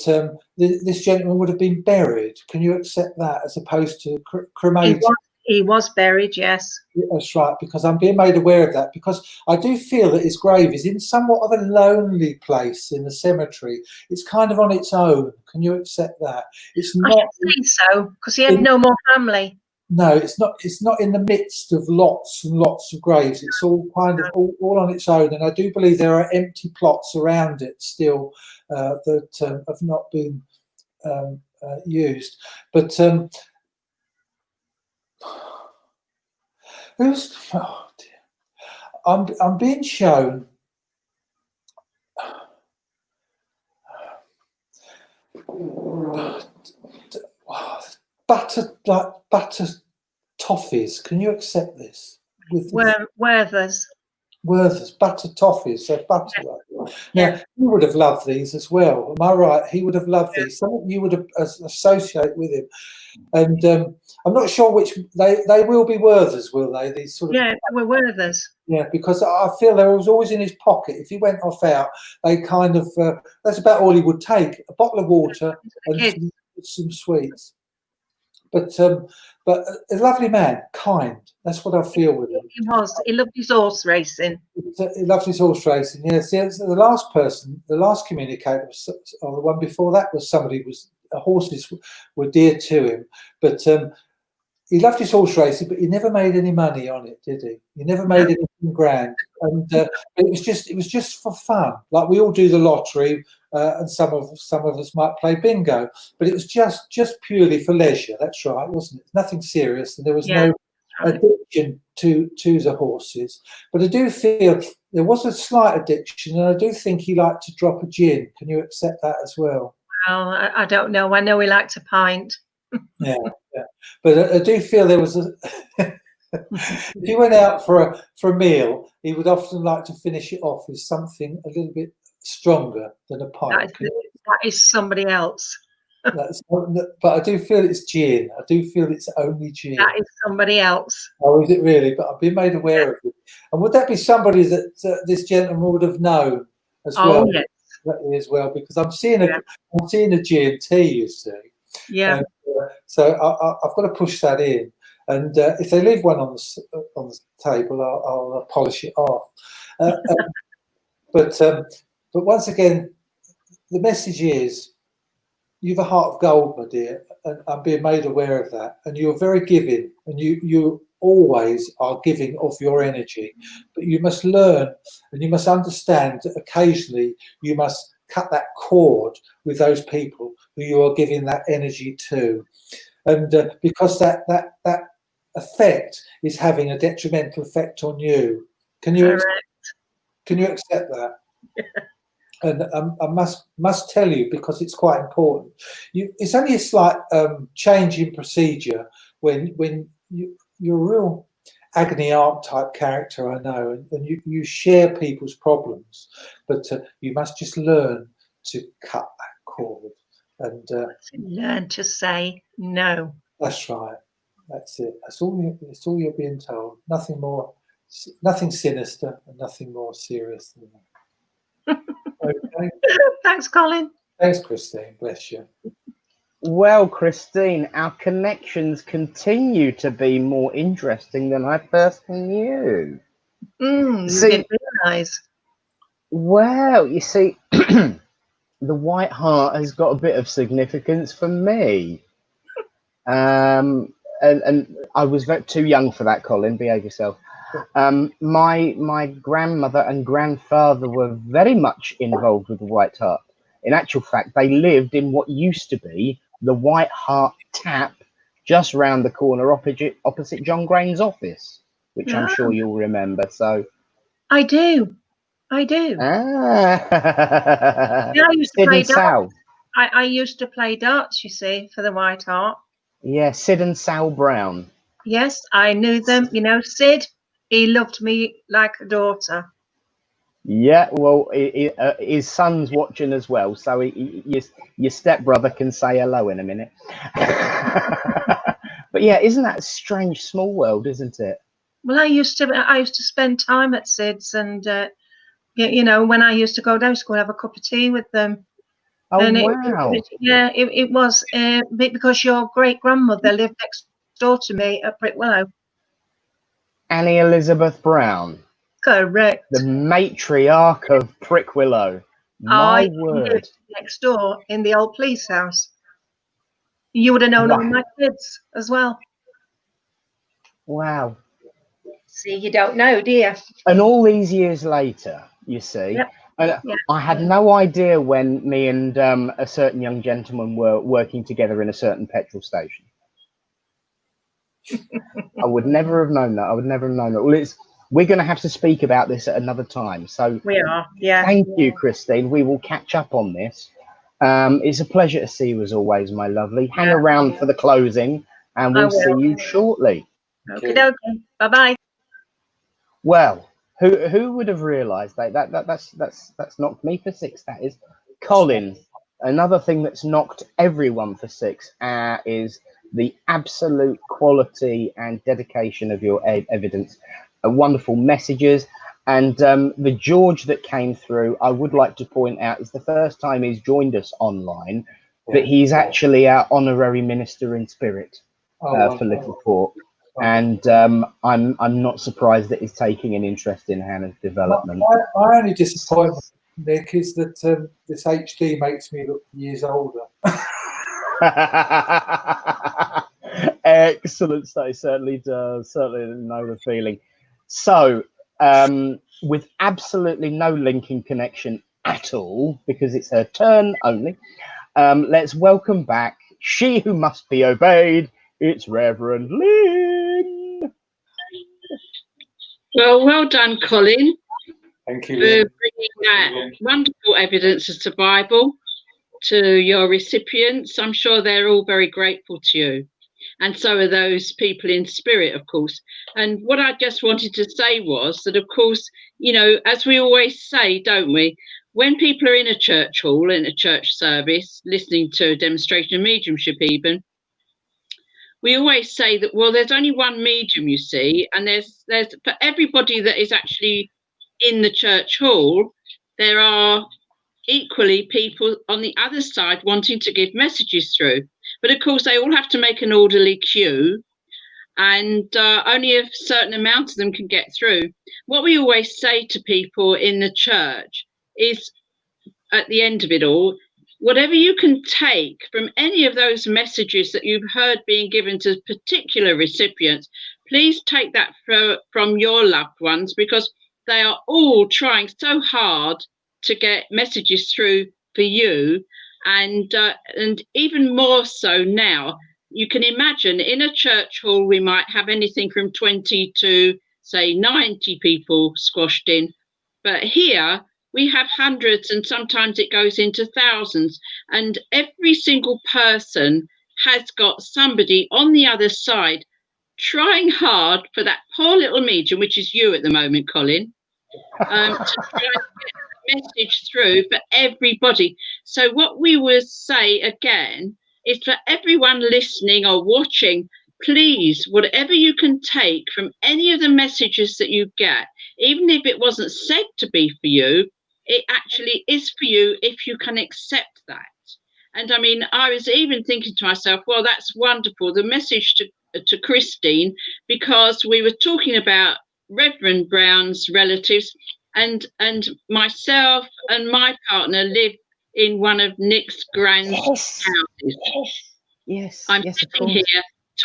B: this gentleman would have been buried? Can you accept that as opposed to cremated?
K: He was buried, yes.
B: That's right, because I'm being made aware of that, because I do feel that his grave is in somewhat of a lonely place in the cemetery. It's kind of on its own. Can you accept that? It's not.
K: I should say so, because he had no more family.
B: No, it's not. It's not in the midst of lots and lots of graves. It's all kind of all on its own, and I do believe there are empty plots around it still that have not been used. But who's? Oh dear. I'm being shown. Butter toffees. Can you accept this?
K: Werther's.
B: Werther's butter toffees. So butter. Now you would have loved these as well. Am I right? He would have loved these. Something you would have associate with him. And I'm not sure which they will be Werther's, will they? These sort of.
K: Yeah, they were Werther's.
B: Yeah, because I feel they was always in his pocket. If he went off out, they kind of that's about all he would take: a bottle of water and some sweets. But a lovely man, kind. That's what I feel with him.
K: He was. He loved his horse racing.
B: He loved his horse racing. Yes. The last person, the last communicator, or the one before that, was somebody who was horses were dear to him, but he loved his horse racing, but he never made any money on it, did he? He never made anything grand, and it was just for fun. Like we all do the lottery, and some of us might play bingo, but it was just purely for leisure. That's right, wasn't it? Nothing serious, and there was no addiction to the horses. But I do feel there was a slight addiction, and I do think he liked to drop a gin. Can you accept that as well?
K: Well, I don't know. I know he liked a pint.
B: Yeah. But I do feel there was if he went out for a meal, he would often like to finish it off with something a little bit stronger than a pint.
K: That is somebody else.
B: But I do feel it's gin. I do feel it's only gin.
K: That is somebody else.
B: Oh, is it really? But I've been made aware of it. And would that be somebody that this gentleman would have known as well?
K: Yes.
B: As well, because I'm seeing a G&T, you see.
K: Yeah.
B: And, so I've got to push that in, and if they leave one on the table, I'll polish it off. But once again, the message is, you've a heart of gold, my dear, and I'm being made aware of that. And you're very giving, and you always are giving of your energy. But you must learn, and you must understand that occasionally you must cut that cord with those people who you are giving that energy to, and because that effect is having a detrimental effect on you. Can you accept that? And I must tell you, because it's quite important. It's only a slight change in procedure when you're a real agony aunt type character, I know, and you share people's problems, but you must just learn to cut that cord and
K: learn to say no. That's
B: right. That's it. That's all you're being told. Nothing more, nothing sinister, and nothing more serious than that. Okay.
K: Thanks, Colin.
B: Thanks, Christine. Bless you.
A: Well, Christine, our connections continue to be more interesting than I first knew.
K: You didn't realise.
A: Well, you see, the white heart has got a bit of significance for me. And I was too young for that, Colin. Behave yourself. My grandmother and grandfather were very much involved with the White Hart. In actual fact, they lived in what used to be the White Hart Tap, just round the corner opposite John Grain's office, which I'm sure you'll remember. So
K: I do.
A: Yeah,
K: I used to play darts. I used to play darts, you see, for the White Hart.
A: Yeah, Sid and Sal Brown.
K: Yes, I knew them. You know, Sid, he loved me like a daughter.
A: Yeah, well, his son's watching as well, so your stepbrother can say hello in a minute. But yeah, isn't that a strange small world, isn't it?
K: Well, I used to spend time at Sid's, and you know, when I used to go down to school, have a cup of tea with them.
A: Oh,
K: and
A: wow!
K: It was because your great grandmother lived next door to me at Brickwillow.
A: Annie Elizabeth Brown.
K: Correct.
A: The matriarch of Brickwillow. My word.
K: Next door in the old police house. You would have known all my kids as well.
A: Wow.
K: See, you don't know, do you?
A: And all these years later, you see, I had no idea when me and a certain young gentleman were working together in a certain petrol station. I would never have known that. I would never have known that. Well, we're going to have to speak about this at another time. So
K: we are, yeah.
A: Thank you, Christine. We will catch up on this. It's a pleasure to see you as always, my lovely. Hang around for the closing, and we'll see you shortly.
K: Okay, bye-bye.
A: Well, who would have realised that's knocked me for six? That is Colin. Another thing that's knocked everyone for six is the absolute quality and dedication of your evidence. Wonderful messages, and the George that came through, I would like to point out, is the first time he's joined us online, but he's actually our honorary minister in spirit for Littleport, and I'm not surprised that he's taking an interest in Hannah's development.
B: My only disappointment, Nick, is that this HD makes me look years older.
A: Excellent stuff. It certainly does. Certainly know the feeling. So, with absolutely no linking connection at all, because it's her turn only, let's welcome back she who must be obeyed. It's Reverend Lynn.
C: Well, well done, Colin,
B: Thank you,
C: for
B: Lynn.
C: bringing that wonderful evidence of the Bible to your recipients. I'm sure they're all very grateful to you. And so are those people in spirit, of course. And what I just wanted to say was that, of course, you know, as we always say, don't we, when people are in a church hall, in a church service, listening to a demonstration of mediumship even, we always say that, well, there's only one medium, you see, and there's for everybody that is actually in the church hall, there are equally people on the other side wanting to give messages through. But of course, they all have to make an orderly queue, and only a certain amount of them can get through. What we always say to people in the church is, at the end of it all, whatever you can take from any of those messages that you've heard being given to particular recipients, please take that from your loved ones, because they are all trying so hard to get messages through for you, and even more so now. You can imagine in a church hall we might have anything from 20 to say 90 people squashed in, but here we have hundreds, and sometimes it goes into thousands, and every single person has got somebody on the other side trying hard for that poor little medium, which is you at the moment, Colin, to try and get the message through for everybody. So what we would say again is, for everyone listening or watching, please, whatever you can take from any of the messages that you get, even if it wasn't said to be for you, it actually is for you if you can accept that. And I mean, I was even thinking to myself, well, that's wonderful, the message to Christine, because we were talking about Reverend Brown's relatives, and myself and my partner live in one of Nick's Grand's houses.
A: Yes.
C: I'm sitting here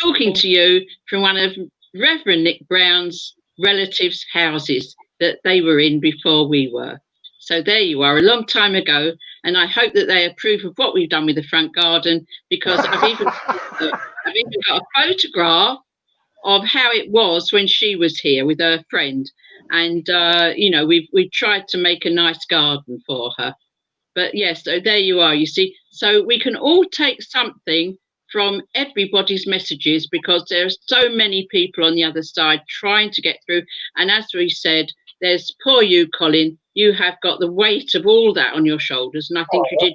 C: talking to you from one of Reverend Nick Brown's relatives' houses that they were in before we were. So there you are, a long time ago, and I hope that they approve of what we've done with the front garden, because I've even got a photograph of how it was when she was here with her friend, and you know, we've tried to make a nice garden for her. But yes, so there you are, you see. So we can all take something from everybody's messages, because there are so many people on the other side trying to get through. And as we said, there's poor you, Colin. You have got the weight of all that on your shoulders, and I think you did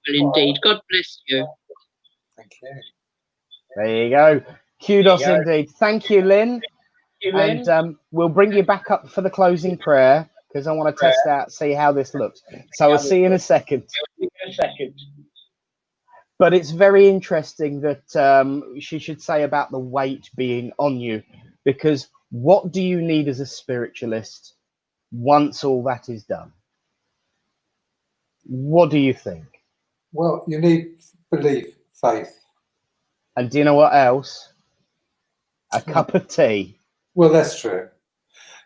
C: very well indeed. God bless you.
B: Thank you.
A: There you go. Kudos indeed. Thank you, Lynn. And we'll bring you back up for the closing prayer, because I want to test out, see how this looks. So I'll see you in a second. But it's very interesting that she should say about the weight being on you, because what do you need as a spiritualist once all that is done? What do you think?
B: Well, you need belief, faith.
A: And do you know what else? A cup of tea.
B: Well, that's true.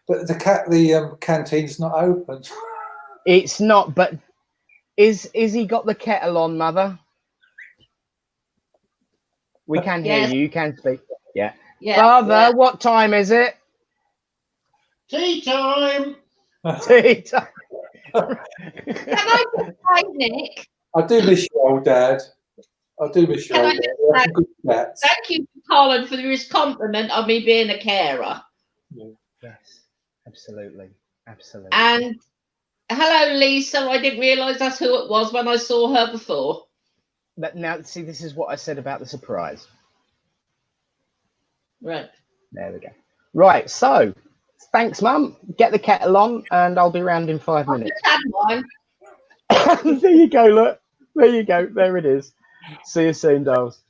B: But the canteen's not open.
A: It's not, but is he got the kettle on, Mother? We can hear you. You can speak. Yeah. Father, what time is it?
G: Tea time.
A: Tea time.
E: Can I just say, Nick?
B: I do miss you, old Dad. I do miss you, old Dad.
E: Thank you, Colin, for his compliment on me being a carer.
A: Yes, absolutely. Absolutely.
E: And hello, Lisa. I didn't realise that's who it was when I saw her before.
A: Now, see, this is what I said about the surprise.
E: Right.
A: There we go. Right, so thanks, Mum. Get the kettle on, and I'll be round in 5 minutes. There you go, look. There you go. There it is. See you soon, dolls.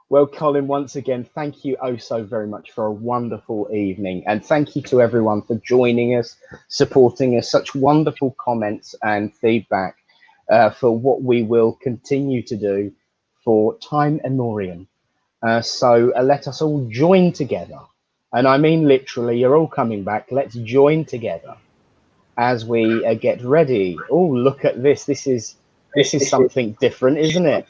A: Well, Colin, once again, thank you oh so very much for a wonderful evening. And thank you to everyone for joining us, supporting us, such wonderful comments and feedback for what we will continue to do for time immemorial. So let us all join together. And I mean literally, you're all coming back. Let's join together as we get ready. Oh, look at this. This is something different, isn't it?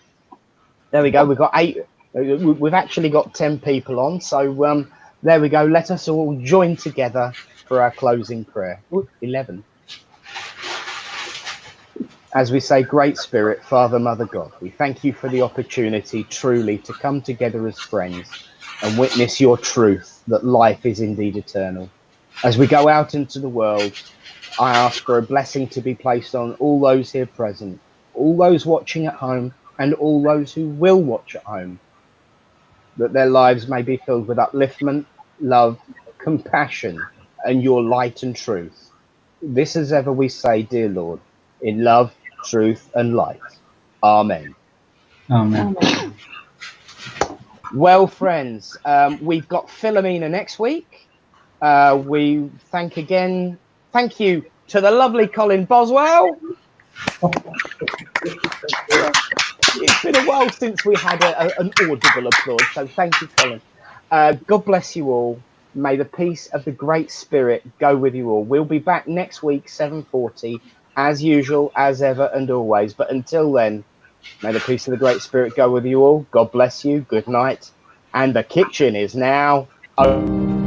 A: There we go. We've got 8. We've actually got 10 people on. So there we go. Let us all join together for our closing prayer. Ooh, 11. As we say, Great Spirit, Father, Mother, God, we thank you for the opportunity truly to come together as friends and witness your truth that life is indeed eternal. As we go out into the world, I ask for a blessing to be placed on all those here present, all those watching at home, and all those who will watch at home, that their lives may be filled with upliftment, love, compassion, and your light and truth. This as ever we say, dear Lord, in love, truth, and light. Amen.
D: Amen.
A: Well, friends, we've got Philomena next week. We thank you to the lovely Colin Boswell. It's been a while since we had an audible applause, so thank you, Colin. God bless you all. May the peace of the Great Spirit go with you all. We'll be back next week, 7:40, as usual, as ever, and always. But until then, may the peace of the Great Spirit go with you all. God bless you. Good night. And the kitchen is now open.